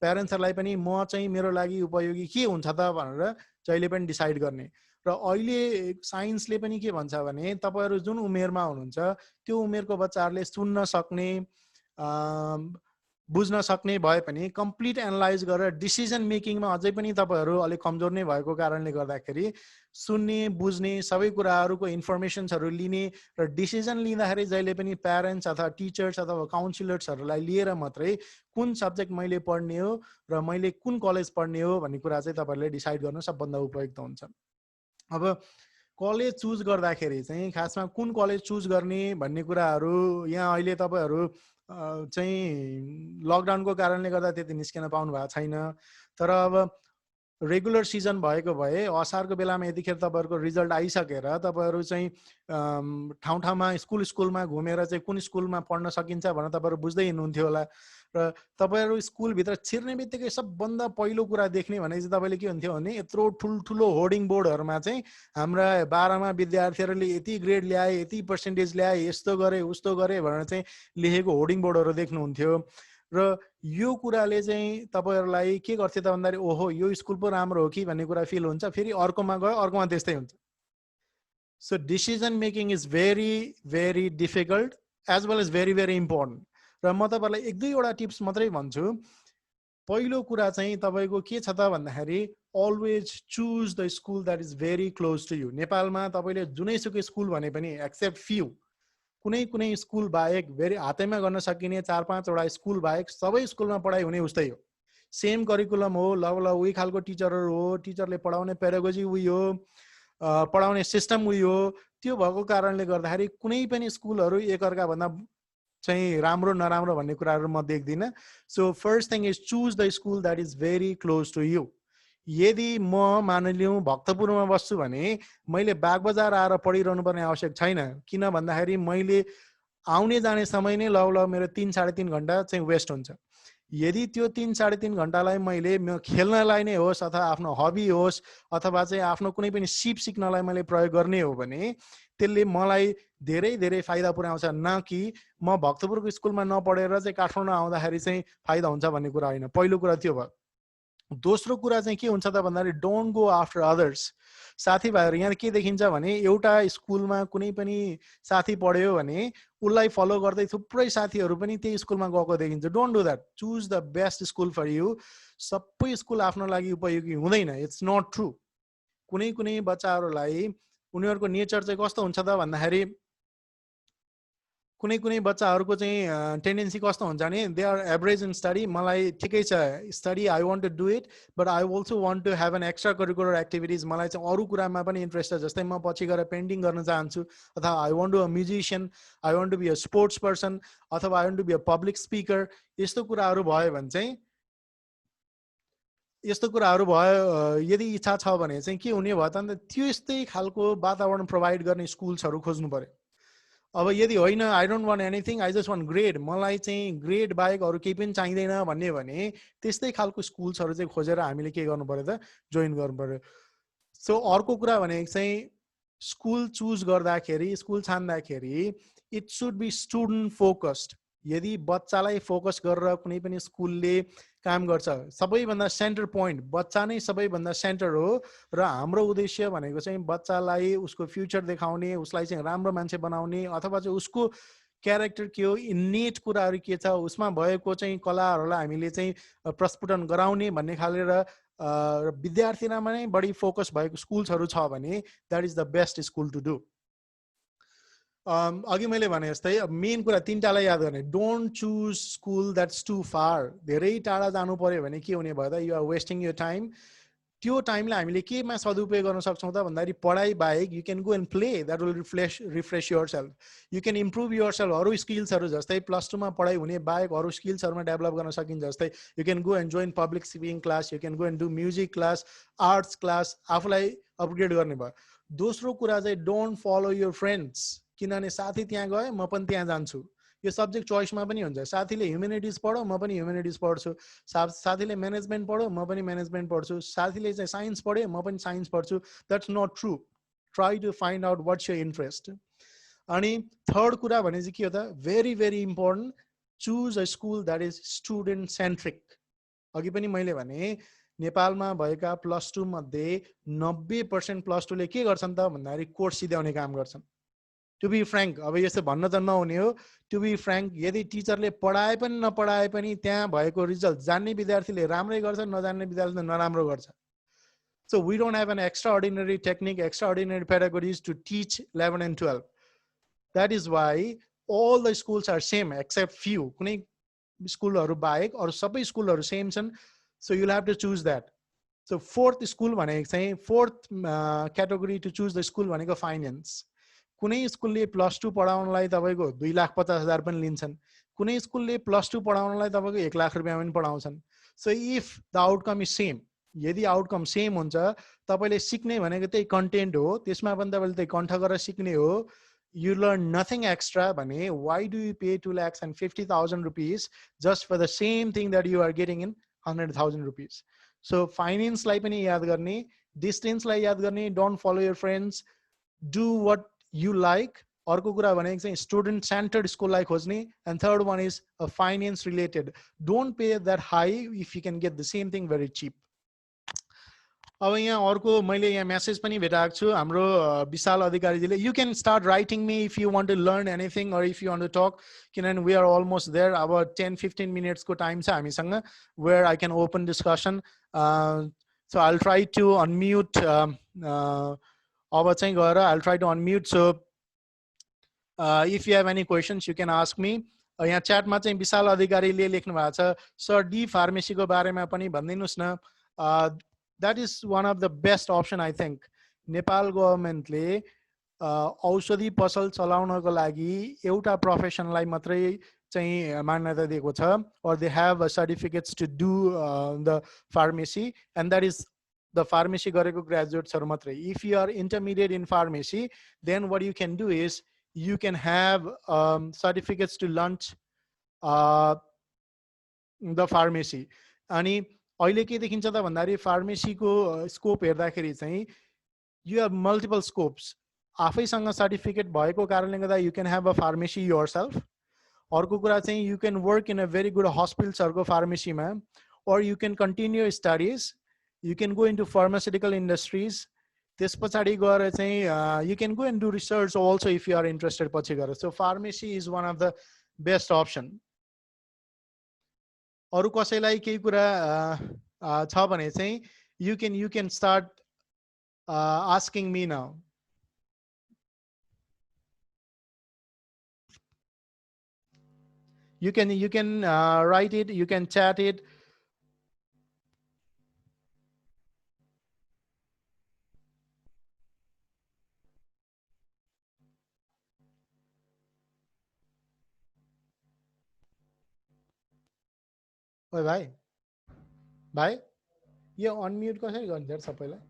प्यारेन्ट्सहरूलाई पनि म चाहिँ मेरो लागि उपयोगी के हुन्छ त भनेर जहिले पनि डिसाइड गर्ने। र अहिले साइन्सले पनि के भन्छ भने तपाईँहरू जुन उमेरमा हुनुहुन्छ त्यो उमेरको बच्चाहरूले सुन्न सक्ने बुझ्न सक्ने भए पनि कम्प्लिट एनालाइज गरेर डिसिजन मेकिङमा अझै पनि तपाईँहरू अलिक कमजोर नै भएको कारणले गर्दाखेरि सुन्ने बुझ्ने सबै कुराहरूको इन्फर्मेसन्सहरू लिने र डिसिजन लिँदाखेरि जहिले पनि प्यारेन्ट्स अथवा टिचर्स अथवा काउन्सिलर्सहरूलाई लिएर मात्रै कुन सब्जेक्ट मैले पढ्ने हो र मैले कुन कलेज पढ्ने हो भन्ने कुरा चाहिँ तपाईँहरूले डिसाइड गर्न सबभन्दा उपयुक्त हुन्छ। अब कलेज चुज गर्दाखेरि चाहिँ खासमा कुन कलेज चुज गर्ने भन्ने कुराहरू यहाँ अहिले तपाईहरु चाहिँ लकडाउनको कारणले गर्दा त्यति निस्किन पाउनु भएको छैन। तर अब रेगुलर सिजन भएको भए असारको बेलामा यतिखेर तपाईहरुको रिजल्ट आइसकेर तपाईहरु चाहिँ ठाउँ ठाउँमा स्कुलमा घुमेर चाहिँ कुन स्कुलमा पढ्न सकिन्छ भनेर तपाईहरु बुझ्दै हिँड्नुहुन्थ्यो होला। र तपाईहरु स्कुल भित्र छिर्ने बित्तिकै सबभन्दा पहिलो कुरा देख्ने भने चाहिँ तपाईले के हुन्थ्यो भने यत्रो ठुलठुलो होर्डिङ बोर्डहरुमा चाहिँ हाम्रा 12 मा विद्यार्थीहरुले यति ग्रेड ल्याए, यति पर्सेन्टेज ल्याए, यस्तो गरे उस्तो गरे भनेर चाहिँ लेखेको होर्डिङ बोर्डहरु देख्नुहुन्थ्यो। र यो कुराले चाहिँ तपाईहरुलाई के गर्थ्यो त भन्दाखेरि ओहो यो स्कुल पो राम्रो हो कि भन्ने कुरा फिल हुन्छ। फेरि अर्कोमा गयो अर्कोमा त्यस्तै हुन्छ। So decision making is very difficult as well as very important. र म तपाईहरुलाई एक दुईवटा टिप्स मात्रै भन्छु। पहिलो कुरा चाहिँ तपाईको के छ त भन्दाखेरि always choose the school that is very close to you. नेपालमा तपाईले जुनैसुकै स्कुल भने पनि एक्सेप्ट फ्यू कुनै स्कुल बाहेक भेरी हातैमा गर्न सकिने 4-5 वटा स्कुल बाहेक सबै स्कुलमा पढाइ हुने उस्तै हो। सेम करिकुलम हो, ल उही खालको टिचरहरु हो, टिचरले पढाउने पेडागोजी उही हो, पढाउने सिस्टम उही हो। त्यो भएको कारणले गर्दाखेरि कुनै पनि स्कुलहरु एकअर्का भन्दा चाहिँ राम्रो नराम्रो भन्ने कुराहरु म देख्दिन। So first thing is choose the school that is very close to you. यदि म मानिलिउँ भक्तपुरमा बस्छु भने मैले बागबजार आएर पढिरहनु पर्ने आवश्यक छैन। किन भन्दाखेरि मैले आउने जाने समय नै ल मेरो 3-3.5 घण्टा चाहिँ वेस्ट हुन्छ। यदि त्यो 3-3.5 घण्टालाई मैले खेल्नलाई नै होस् अथवा आफ्नो हबी होस् अथवा चाहिँ आफ्नो कुनै पनि सिप सिक्नलाई मैले प्रयोग गर्ने हो भने त्यसले मलाई धेरै फाइदा पुर्याउँछ, न कि म भक्तपुरको स्कुलमा नपढेर चाहिँ काठमाडौँ आउँदाखेरि चाहिँ फाइदा हुन्छ भन्ने कुरा होइन। पहिलो कुरा त्यो भयो। दोस्रो कुरा चाहिँ के हुन्छ त भन्दाखेरि डोन्ट गो आफ्टर अदर्स। साथीभाइहरु यहाँ के देखिन्छ भने एउटा स्कुलमा कुनै पनि साथी पढ्यो भने उसलाई फलो गर्दै थुप्रै साथीहरु पनि त्यही स्कुलमा गएको देखिन्छ। Don't do that. Choose the best school for you. सबै स्कुल आफ्नो लागि उपयोगी हुँदैन। It's not true. कुनै बच्चाहरुलाई उनीहरुको नेचर चाहिँ कस्तो हुन्छ त भन्दाखेरि कुनै बच्चाहरुको चाहिँ टेन्डेन्सी कस्तो हुन्छ भने they are average in study. मलाई ठिकै छ study, I want to do it, but I also want to have an extracurricular activities. मलाई चाहिँ अरु कुरामा पनि इन्ट्रेस्ट छ। जस्तै म पछि गएर पेन्टिङ गर्न चाहन्छु, अथवा I want to be a musician, I want to be a sports person, अथवा I want to be a public speaker. यस्तो कुराहरु भयो भने चाहिँ यदि इच्छा छ भने चाहिँ के हुने भयो त त्यस्तै खालको वातावरण प्रोभाइड गर्ने स्कुल्सहरु खोज्नु पर्यो। अब यदि होइन I don't want anything, I just want grade, मलाई चाहिँ ग्रेड बाहेक अरु केही पनि चाहिँदैन भन्ने भने त्यस्तै खालको स्कुल्सहरु चाहिँ खोजेर हामीले के गर्नु पर्यो त जोइन गर्नु पर्यो। सो अर्को कुरा भने चाहिँ स्कुल चुज गर्दाखेरि, स्कुल छान्दाखेरि it should be student focused. यदि बच्चालाई फोकस गरेर कुनै पनि स्कुलले काम गर्छ, सबैभन्दा सेन्टर पोइन्ट बच्चा नै सबैभन्दा सेन्टर हो। र हाम्रो उद्देश्य भनेको चाहिँ बच्चालाई उसको फ्युचर देखाउने, उसलाई चाहिँ राम्रो मान्छे बनाउने, अथवा चाहिँ उसको क्यारेक्टर के हो, इन्नेट कुराहरु के छ, उसमा भएको चाहिँ कलाहरुलाई हामीले चाहिँ प्रस्फुटन गराउने भन्ने खाले र विद्यार्थीमा नै बढी फोकस भएको स्कुल्सहरु छ भने that is the best school to do. अघि मैले भने जस्तै मेन कुरा तीनटालाई याद गर्ने। Don't choose school that's too far. धेरै टाढा जानु पर्यो भने के हुने भयो त you are wasting your time. त्यो टाइमलाई हामीले केमा सदुपयोग गर्न सक्छौं त भन्दाखेरि पढाइ बाहेक you can go and play, that will refresh yourself. You can improve yourself. अरु स्किल्सहरु जस्तै +2 मा पढाइ हुने बाहेक अरु स्किल्सहरुमा डेभलप गर्न सकिन्छ। जस्तै you can go and join public speaking class, you can go and do music class, arts class, आफुलाई अपग्रेड गर्ने भयो। दोस्रो कुरा चाहिँ डोन्ट फलो योर फ्रेन्ड्स। किनभने साथी त्यहाँ गए म पनि त्यहाँ जान्छु। यो सब्जेक्ट चोइसमा पनि हुन्छ। साथीले ह्युम्यानिटिज पढ्यो म पनि ह्युम्यानिटिज पढ्छु, साथीले म्यानेजमेन्ट पढ्यो म पनि म्यानेजमेन्ट पढ्छु, साथीले चाहिँ साइन्स पढ्यो म पनि साइन्स पढ्छु। That's not true. Try to find out what's your interest. अनि थर्ड कुरा भने चाहिँ के हो त very important, choose a school that is student centric. अघि पनि मैले भने नेपालमा भएका +2 मध्ये 90% +2 ले के गर्छन् त भन्दाखेरि कोर्स सिध्याउने काम गर्छन्। टु बी फ्र्याङ्क, अब यस्तो भन्न त नहुने हो, टु बी फ्र्याङ्क यदि टिचरले पढाए पनि नपढाए पनि त्यहाँ भएको रिजल्ट जान्ने विद्यार्थीले राम्रै गर्छ, नजान्ने विद्यार्थीले नराम्रो गर्छ। So we don't have an extraordinary technique, extraordinary pedagogies to teach 11 and 12. That is why all the schools are same except few. Kunai school haru baek or sabai school haru same छन्. So you'll have to choose that. So fourth school भनेको चाहिँ fourth category to choose the school भनेको finance. कुनै स्कुलले +2 पढाउनलाई तपाईँको 2,50,000 पनि लिन्छन्, कुनै स्कुलले +2 पढाउनलाई तपाईँको 1,00,000 रुपियाँ पनि पढाउँछन्. So if the outcome is same, यदि आउटकम सेम हुन्छ, तपाईँले सिक्ने भनेको त्यही कन्टेन्ट हो, त्यसमा पनि तपाईँले त्यही कण्ठ गरेर सिक्ने हो, you learn nothing extra भने why do you pay 2,50,000 rupees just for the same thing that you are getting in 100,000 rupees. So finance लाई पनि याद गर्ने, distance लाई याद गर्ने, don't follow your friends, do what you like. अर्को कुरा भनेको चाहिँ student centered school लाई खोज्ने, and third one is a finance related. Don't pay that high if you can get the same thing very cheap. अब यहाँ अर्को मैले यहाँ मेसेज पनि भेटाएको छु हाम्रो विशाल अधिकारीजीले, you can start writing me if you want to learn anything or if you want to talk, किनभने we are almost there. अब 10-15 minutes को टाइम छ हामीसँग where I can open discussion. So I'll try to unmute. अब चाहिँ गएर I'll try to unmute. So if you have any questions you can ask me. यहाँ च्याटमा चाहिँ विशाल अधिकारीले लेख्नु भएको छ, सर डी फार्मेसीको बारेमा पनि भनिदिनुस् न. That is one of the best option I think. Nepal गभर्नमेन्टले औषधि पसल चलाउनको लागि एउटा प्रोफेसनलाई मात्रै चाहिँ मान्यता दिएको छ, or they have certificates to do the pharmacy, and that is the pharmacy गरेको graduatesहरु मात्रै. If you are intermediate in pharmacy, then what you can do is you can have certificates to launch the pharmacy. अनि अहिले के देखिन्छ त भन्दाखेरि फार्मेसीको scope हेर्दाखेरि चाहिँ you have multiple scopes. आफैसँग सर्टिफिकेट भएको कारणले गर्दा you can have a pharmacy yourself. अर्को कुरा चाहिँ you can work in a very good hospitalsहरुको फार्मेसीमा, or you can continue your studies, you can go into pharmaceutical industries. त्यसपछि गएर चाहिँ you can go and do research also if you are interested पछि गएर. So pharmacy is one of the best option. अरु कसैलाई केही कुरा छ भने चाहिँ you can start asking me now. You can write it, you can chat it. ओइ भाइ यो अनम्युट कसरी गर्ने यार सबैलाई?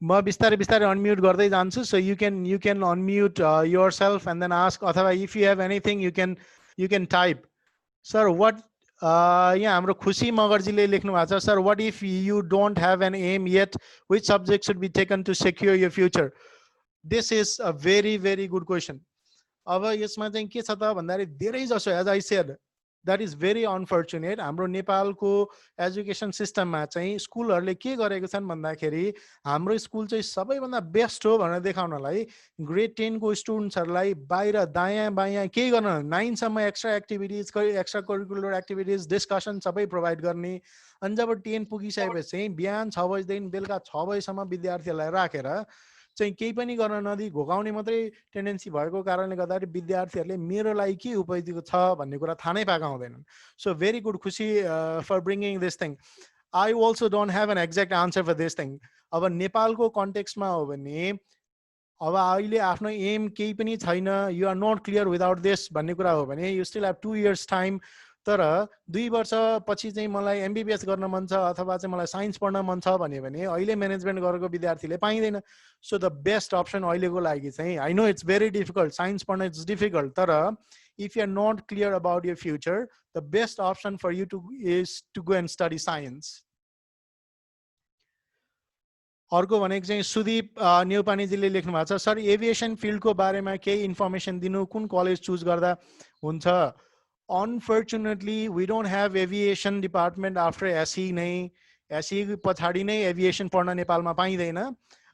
म बिस्तारै unmute गर्दै जान्छु. So you can unmute yourself and then ask, अथवा if you have anything you can type. Sir, what यहाँ हाम्रो खुशी मगरजीले लेख्नु भएको छ, sir what if you don't have an aim yet, which subject should be taken to secure your future? This is a very good question. अब यसमा चाहिँ के छ त भन्दाखेरि धेरै जसो, as I said, that is very unfortunate. हाम्रो नेपालको एजुकेसन सिस्टममा चाहिँ स्कुलहरुले के गरेको छन् भन्दाखेरि हाम्रो स्कुल चाहिँ सबैभन्दा बेस्ट हो भनेर देखाउनलाई ग्रेड 10 को स्टुडेन्ट्सहरुलाई बाहिर दायाँ बायाँ के गर्न 9 सम्म extra activities, extra curricular activities, discussion सबै प्रोवाइड गर्ने. अनि जब 10 पुगिसकेपछि चाहिँ बिहान 6 बजेदेखि बेलुका 6 बजेसम्म विद्यार्थीहरुलाई राखेर चाहिँ केही पनि गर्न नदी घोकाउने मात्रै टेन्डेन्सी भएको कारणले गर्दाखेरि विद्यार्थीहरुले मेरो लागि के उपयोगी छ भन्ने कुरा थाहा नै पाएका हुँदैनन्. सो भेरी गुड खुशी for bringing this thing. I also don't have an exact answer for this thing. अब नेपालको कन्टेक्स्टमा हो भने अब अहिले आफ्नो एम केही पनि छैन, you are not clear without this भन्ने कुरा हो भने you still have 2 years time. तर 2 वर्षपछि चाहिँ मलाई एमबीबीएस गर्न मन छ अथवा चाहिँ मलाई साइन्स पढ्न मन छ भन्यो भने अहिले म्यानेजमेन्ट गरेको विद्यार्थीले पाइँदैन. सो द बेस्ट अप्सन अहिलेको लागि चाहिँ, I know it's very difficult, science पढ्न इट्स डिफिकल्ट, तर if you are not clear about your future, the best option for you is to go and study science. अर्को भनेको चाहिँ सुदीप न्युपानीजीले लेख्नु भएको छ, सर एभिएसन फिल्डको बारेमा केही इन्फर्मेसन दिनु, कुन कलेज चुज गर्दा हुन्छ? Unfortunately we don't have aviation department after SEE नै, एसई पछाडि नै एभिएसन पढ्न नेपालमा पाइँदैन.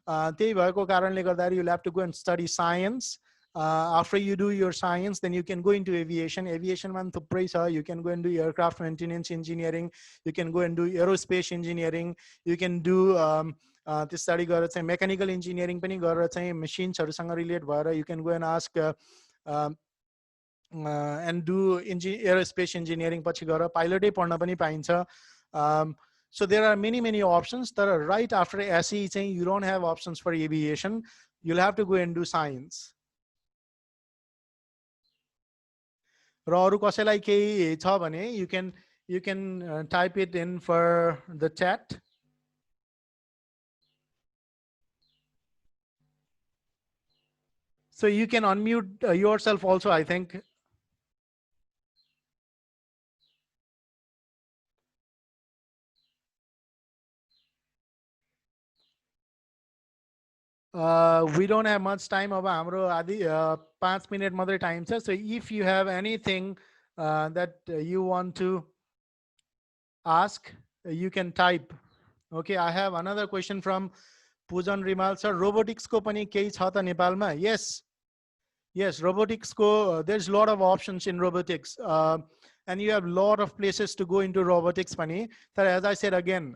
त्यही भएको कारणले गर्दाखेरि you have to go and study science. After you do your science, then you can go into aviation. Aviation man thuprai cha. You can go and do aircraft maintenance engineering. You can go and do aerospace engineering. You can do this study gara chai mechanical engineering pani gara chai machines haru sanga relate bhayera you can go and ask and do aerospace engineering पछि गएर पाइलटै पढ्न पनि पाइन्छ. So there are many options. तर right after SE चाहिँ you don't have options for aviation. You'll have to go and do science. र अरु कसैलाई केही छ भने you can type it in for the chat. So you can unmute yourself also, I think. We don't have much time. अब हाम्रो आदि 5 minute मात्रै time छ. So if you have anything that you want to ask, you can type. Okay, I have another question from Pujan Rimal. Sir, robotics को पनि केही छ त नेपालमा? Yes, robotics को there's a lot of options in robotics, and you have a lot of places to go into robotics पनि. तर as I said again,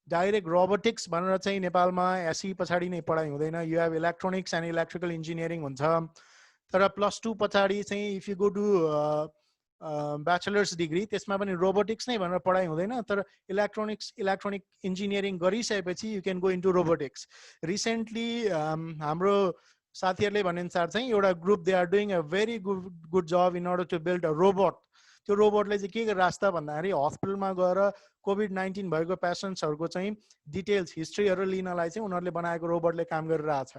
direct robotics भनेर चाहिँ नेपालमा एसई पछाडि नै पढाइ हुँदैन. You have electronics and electrical engineering हुन्छ. तर +2 पछाडि चाहिँ if you go to bachelor's degree त्यसमा पनि robotics नै भनेर पढाइ हुँदैन. तर electronic engineering गरिसकेपछि you can go into robotics. Recently हाम्रो साथीहरुले भनेअनुसार चाहिँ एउटा group, they are doing a very good job in order to build a robot. त्यो रोबोटले चाहिँ के रास्ता भन्दाखेरि हस्पिटलमा गएर कोभिड-19 भएको पेशेन्ट्सहरुको चाहिँ डिटेल्स हिस्ट्रीहरु लिनलाई चाहिँ उनीहरुले बनाएको रोबोटले काम गरिरहेछ.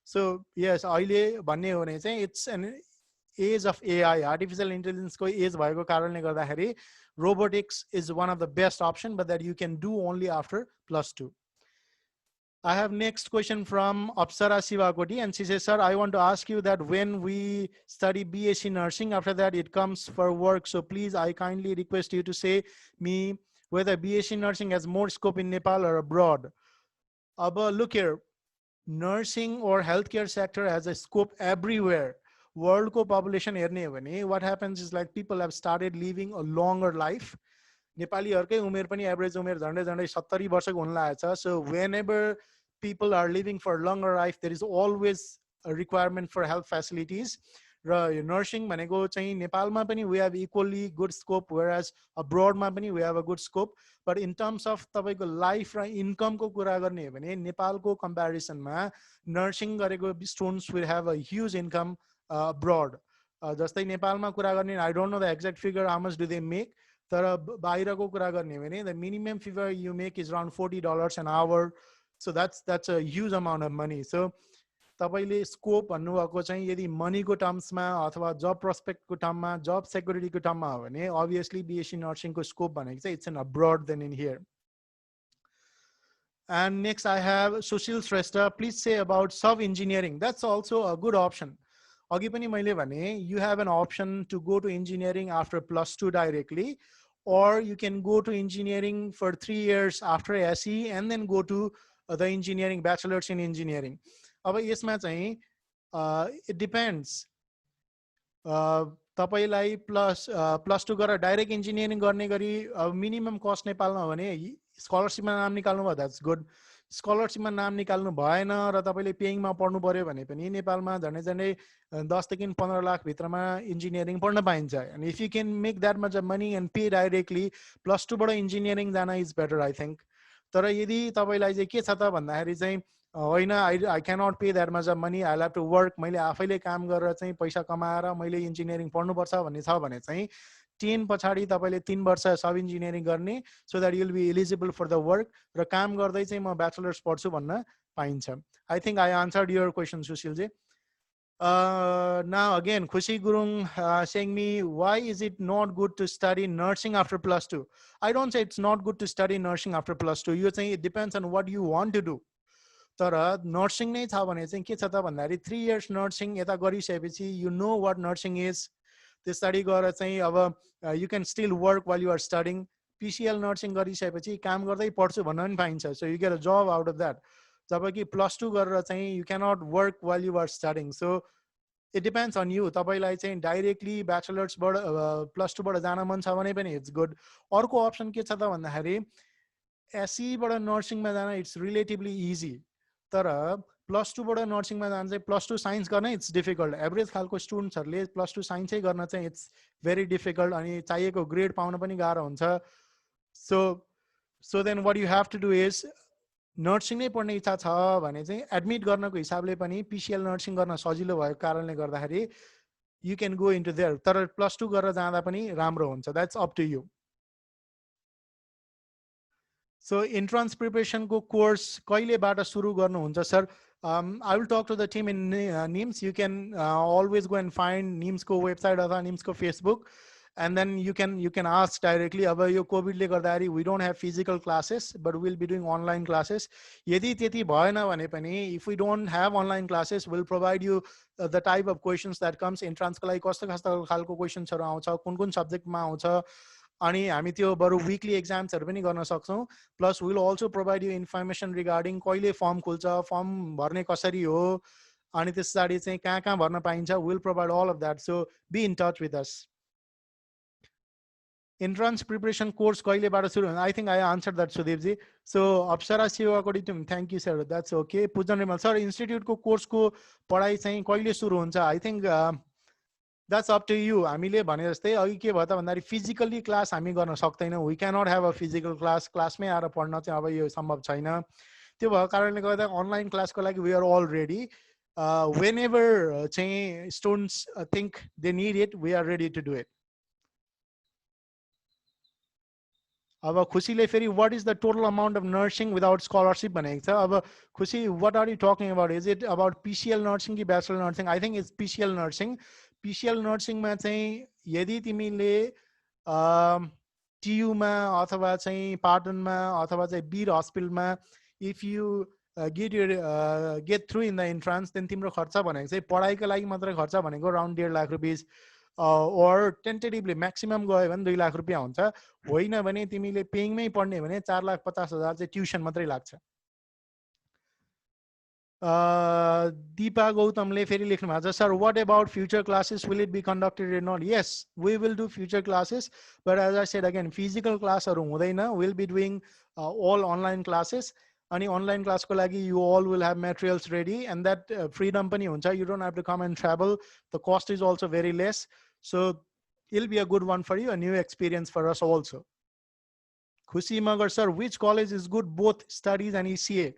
सो यस, अहिले भन्ने हो भने चाहिँ it's an age of AI, artificial intelligence को एज भएको कारणले गर्दाखेरि robotics is one of the best option, but that you can do only after +2. I have next question from Apsara Sivakoti, and she says, sir, I want to ask you that when we study BSc nursing, after that it comes for work. So please, I kindly request you to say me whether BSc nursing has more scope in Nepal or abroad. Abba, look here, nursing or healthcare sector has a scope everywhere. World ko population herne ho भने what happens is like people have started living a longer life. नेपालीहरुकै उमेर पनि average उमेर झन्डै 70 वर्षको हुन लागेछ. So whenever people are living for longer life, there is always a requirement for health facilities. र nursing भनेको चाहिँ नेपालमा पनि we have equally good scope, whereas abroad मा पनि we have a good scope. But in terms of तपाईको life र income को कुरा गर्ने हो भने नेपालको कम्प्यारिजनमा नर्सिङ गरेको students will have a huge income abroad. जस्तै नेपालमा कुरा गर्ने, I don't know the exact figure how much do they make. तर बाहिरको कुरा गर्ने हो भने the minimum figure you make is around $40 an hour. So that's a huge amount of money. So तपाईले स्कोप भन्नुभएको चाहिँ यदि मनीको टर्म्समा अथवा जब प्रोस्पेक्टको टर्ममा, जब सेक्युरिटीको टर्ममा हो भने obviously BSc nursingको स्कोप भनेको चाहिँ it's in abroad than in here. And next I have Sushil Shrestha. Please say about sub engineering. That's also a good option. अघि पनि मैले भने you have an option to go to engineering after +2 directly, or you can go to engineering for 3 years after SE and then go to the engineering, bachelor's in engineering. अब यसमा चाहिँ it depends. तपाईलाई +2 गरेर direct engineering गर्ने गरी minimum cost नेपालमा हो भने स्कलरशिपमा नाम निकाल्नु भयो, that's good. स्कलरशिपमा नाम निकाल्नु भएन र तपाईले पेइङमा पढ्नु पर्यो भने पनि नेपालमा झन्डै 10 देखि 15 लाख भित्रमा इन्जिनियरिङ पढ्न पाइन्छ. And if you can make that much of money and pay directly, +2 बाट इन्जिनियरिङ जान is better, I think. तर यदि तपाईलाई चाहिँ के छ त भन्दाखेरि चाहिँ होइन, I cannot pay that much of money, I'll have to work, मैले आफैले काम गरेर चाहिँ पैसा कमाएर मैले इन्जिनियरिङ पढ्नु पर्छ भन्ने छ भने चाहिँ 10 पछाडि तपाईले 3 वर्ष सब इन्जिनियरिङ गर्ने so that you'll be eligible for the work र काम गर्दै चाहिँ म ब्याचलर्स पढ्छु भन्न पाइन्छ. I think I answered your question, Sushil ji. Now again, Khushi Gurung saying me, why is it not good to study nursing after +2? I don't say it's not good to study nursing after +2. You're saying it depends on what you want to do. तर nursing नै छ भने चाहिँ के छ त भन्दाखेरि 3 years nursing यता गरिसकेपछि you know what nursing is. त्यो स्टडी गरेर चाहिँ अब you can still work while you are studying. PCL nursing गरिसकेपछि काम गर्दै पढ्छु भन्न पनि पाइन्छ. So you get a job out of that. जबकि +2 गरेर चाहिँ you cannot work while you are studying. So it depends on you. तपाईलाई चाहिँ डाइरेक्टली ब्याचलर्स बाट +2 बाट जान मन छ भने पनि it's good. अर्को अप्सन के छ त भन्दाखेरि SE बाट नर्सिङ मा जान it's relatively easy. तर +2 बाट नर्सिङ मा जान चाहिँ +2 साइन्स गर्न it's difficult. एभरेज खालको स्टुडेन्ट्सहरुले +2 साइन्सै गर्न चाहिँ it's very difficult अनि चाहिएको ग्रेड पाउन पनि गाह्रो हुन्छ. So then what you have to do is nursing नै पढ्ने इच्छा छ भने चाहिँ एडमिट गर्नको हिसाबले पनि PCL नर्सिङ गर्न सजिलो भएको कारणले गर्दाखेरि you can go into there. तर +2 गरेर जाँदा पनि राम्रो हुन्छ. That's up to you. So entrance preparation को course कहिलेबाट सुरु गर्नुहुन्छ sir? I will talk to the team in NIMS. You can always go and find NIMS को website अथवा NIMS को Facebook, and then you can ask directly. अब यो covid ले गर्दाखेरि we don't have physical classes, but we'll be doing online classes. यदि त्यति भएन भने पनि if we don't have online classes, we'll provide you the type of questions that comes. Entrance को लागि कस्तो कस्तो खालको क्वेशन्सहरु आउँछ, कुन कुन सब्जेक्टमा आउँछ, अनि हामी त्यो बरु वीकली एक्जाम्सहरु पनि गर्न सक्छौं. Plus we'll also provide you information regarding कहिले फर्म खुल्छ, फर्म भर्ने कसरी हो, अनि त्यसपछि चाहिँ कहाँ भर्न पाइन्छ. We'll provide all of that. So be in touch with us. Entrance preparation course कहिलेबाट सुरु हुन्छ? I think I answered that, Sudeep ji. So Apsara Sivakodi team, thank you sir. That's okay. Pujan Rimal sir, institute को course को पढाइ चाहिँ कहिले सुरु हुन्छ? I think that's up to you. हामीले भने जस्तै अघि के भयो त भन्दाखेरि फिजिकली क्लास हामी गर्न सक्दैनौं. We cannot have a physical class. क्लासमै आएर पढ्न चाहिँ अब यो सम्भव छैन. त्यो भएको कारणले गर्दा अनलाइन क्लासको लागि we are all ready. Whenever चाहिँ students think they need it, we are ready to do it. अब खुसीले फेरि what is the total amount of nursing without scholarship भनेको छ. अब खुसी, what are you talking about? Is it about PCL nursing कि bachelor nursing? I think it's PCL nursing. PCL nursing मा चाहिँ यदि तिमीले TU मा अथवा चाहिँ पाटनमा अथवा चाहिँ बीर हस्पिटलमा if you get through in the entrance, then तिम्रो खर्च भनेको चाहिँ पढाइको लागि मात्र खर्च भनेको around 1.5 lakh rupees, or tentatively maximum गयो भने 2 लाख रुपैयाँ हुन्छ. होइन भने तिमीले पेइङमै पढ्ने भने 4,50,000 चाहिँ ट्युसन मात्रै लाग्छ. Deepa Gautamले फेरि लेख्नु भएको छ, sir, what about future classes? Will it be conducted or not? Yes, we will do future classes, but as I said again, physical classहरु हुँदैन. We'll be doing all online classes. अनि online class को लागि you all will have materials ready, and that freedom पनि हुन्छ. You don't have to come and travel. The cost is also very less. So it'll be a good one for you, a new experience for us also. Khushi Magar sir, which college is good, both studies and ECA?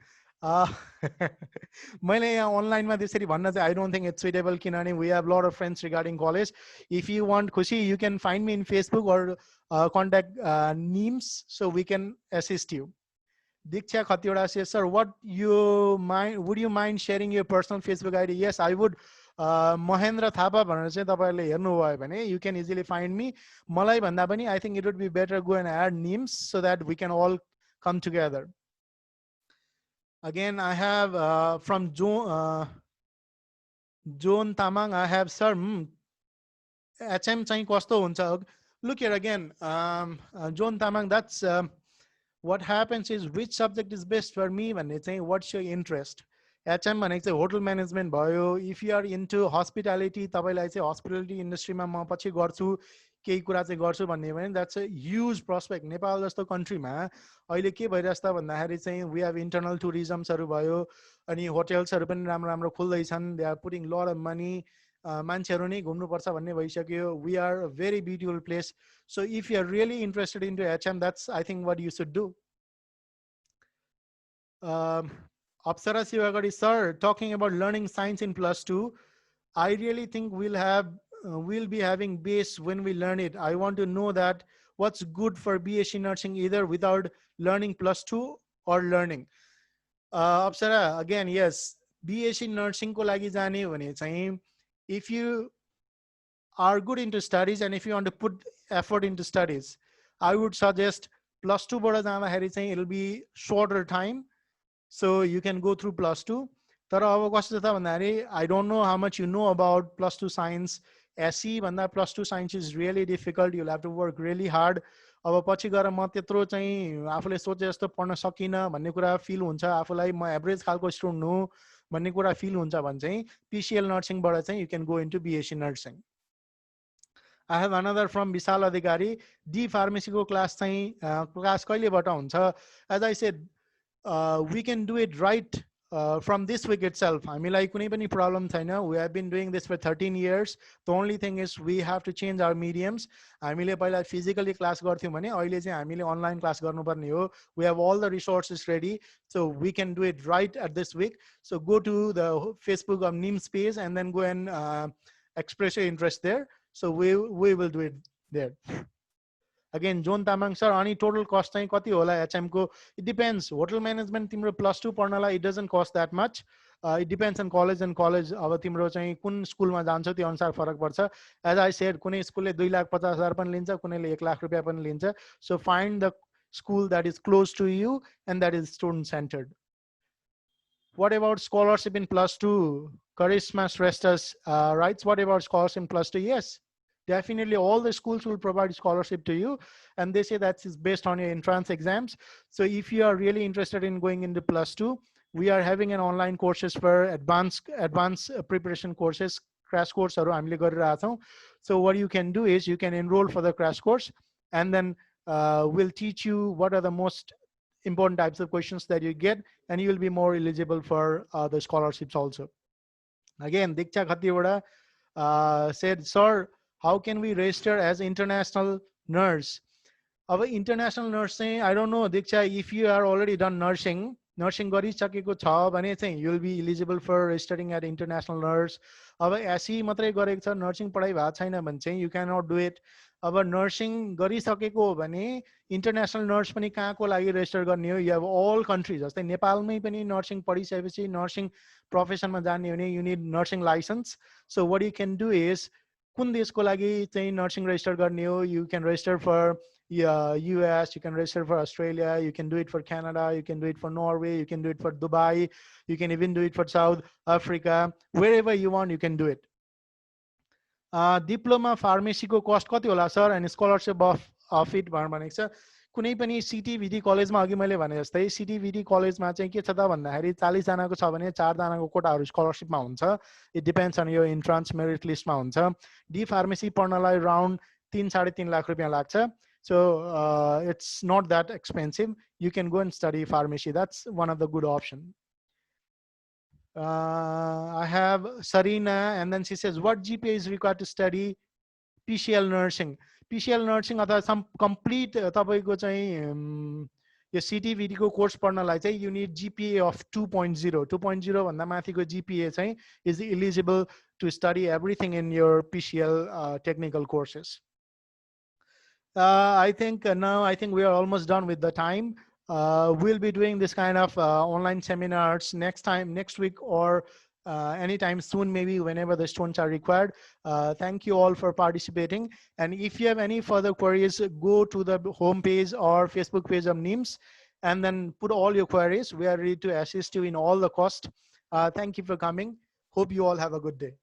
मैले यहाँ online मा त्यसरी भन्न चाहिँ I don't think it's suitable किनभने we have a lot of friends regarding college. If you want Khushi, you can find me in Facebook or contact NIMS so we can assist you. Diksha Khatiwada says, sir, would you mind sharing your personal Facebook ID? Yes, I would. Mahendra Thapa भनेर चाहिँ तपाईहरुले हेर्नुभयो भने you can easily find me. मलाई भन्दा पनि I think it would be better go and add NIMS so that we can all come together. Again, I have from Joan Tamang, I have, sir, HM चाहिँ कस्तो हुन्छ? Look here again, Joan Tamang, that's what happens is which subject is best for me भन्ने चाहिँ what's your interest? HM भनेको चाहिँ hotel management भयो. If you are into hospitality, तपाईलाई चाहिँ hospitality industry मा म पछि गर्छु, केही कुरा चाहिँ गर्छु भन्ने भने that's a huge prospect. Nepal जस्तो कन्ट्रीमा अहिले के भइरहेछ त भन्दाखेरि चाहिँ we have internal tourismहरु भयो, अनि होटल्सहरु पनि राम्रो राम्रो खुल्दै छन्. They are putting lot of money. मान्छेहरु नै घुम्नु पर्छ भन्ने भइसक्यो. We are a very beautiful place. So if you are really interested into HM, that's I think what you should do. Apsara Sivagadi sir, talking about learning science in +2, I really think we'll have we'll be having base when we learn it. I want to know that what's good for BSc nursing either without learning +2 or learning. Apsara, again, yes, BSc nursing ko lagi jane भने चाहिँ if you are good into studies and if you want to put effort into studies, I would suggest +2 बाट जाँदाखेरि चाहिँ it'll be shorter time, so you can go through +2. तर अब कस्तो छ भन्दाखेरि I don't know how much you know about +2 science. SE भन्दा +2 science is really difficult. You'll have to work really hard. अब पछि गएर म त्यत्रो चाहिँ आफूले सोचे जस्तो पढ्न सकिनँ भन्ने कुरा फिल हुन्छ, आफूलाई म एभरेज खालको स्टुडेन्ट हो भन्ने कुरा फिल हुन्छ भने चाहिँ PCL nursing बाट चाहिँ you can go into BSc nursing. I have another from Vishal Adhikari. D pharmacy ko class चाहिँ class कहिलेबाट हुन्छ? As I said, we can do it right from this week itself. हामीलाई कुनै पनि problem छैन. We have been doing this for 13 years. The only thing is we have to change our mediums. हामीले पहिला physically class गर्थ्यौं भने अहिले चाहिँ हामीले online class गर्नुपर्ने हो. We have all the resources ready, so we can do it right at this week. So go to the Facebook of NIMS page and then go and express your interest there. So we will do it there. Again, John Tamang sir, any total cost चाहिँ कति होला HM को? It depends. Hotel management तिम्रो +2 पढ्नलाई it doesn't cost that much. It depends on college and college. अब तिम्रो चाहिँ कुन स्कुलमा जान्छौ त्यो अनुसार फरक पर्छ. As I said, कुनै स्कुलले 2,50,000 पनि लिन्छ, कुनैले 1,00,000 रुपैयाँ पनि लिन्छ. So find the school that is close to you and that is student centered. What about scholarship in +2? Charisma stressed us, right? What about scholarship in +2? Yes, definitely all the schools will provide scholarship to you, and they say that is based on your entrance exams. So if you are really interested in going into +2, we are having an online courses for advanced preparation courses, crash course. So what you can do is you can enroll for the crash course, and then we'll teach you what are the most important types of questions that you get, and you will be more eligible for the scholarships also. Again, Diksha Khatiwada said, sir, how can we register as international nurse? Our international nursing, I don't know, Diksha, if you are already done nursing गरिसकेको छ भने चाहिँ you'll be eligible for registering at international nurse. अब AC मात्रै गरेको छ, nursing पढाइ भएको छैन भने चाहिँ you cannot do it. अब नर्सिङ गरिसकेको हो भने इन्टरनेशनल नर्स पनि कहाँको लागि रेजिस्टर गर्ने हो? You have all countries. जस्तै नेपालमै पनि नर्सिङ पढिसकेपछि नर्सिङ प्रोफेसनमा जाने हो भने you need nursing license. So what you can do is कुन देशको लागि चाहिँ नर्सिङ रेजिस्टर गर्ने हो? You can register for US, you can register for Australia, you can do it for Canada, you can do it for Norway, you can do it for Dubai, you can even do it for South Africa. Wherever you want, you can do it. Diploma pharmacy को cost कति होला sir, and scholarship of it भनेको छ. कुनै पनि CTVT कलेजमा अघि मैले भने जस्तै CTVT कलेजमा चाहिँ के छ त भन्दाखेरि 40 जनाको छ भने 4 जनाको कोटाहरु स्कलरशिपमा हुन्छ. It depends on your entrance merit listमा हुन्छ. D pharmacy पढ्नलाई around 3-3.5 लाख रुपैयाँ लाग्छ. So it's not that expensive. You can go and study pharmacy. That's one of the good options. I have Sarina, and then she says, what GPA is required to study PCL nursing? PCL nursing अथवा some complete तपाईको चाहिँ यो CTVT को course पढ्नलाई चाहिँ you need GPA of 2.0. 2.0 भन्दा माथिको GPA चाहिँ is eligible to study everything in your PCL technical courses. I think we are almost done with the time. We'll be doing this kind of online seminars next week or anytime soon, maybe whenever the students are required. Thank you all for participating. And if you have any further queries, go to the homepage or Facebook page of NIMS and then put all your queries. We are ready to assist you in all the cost. Thank you for coming. Hope you all have a good day.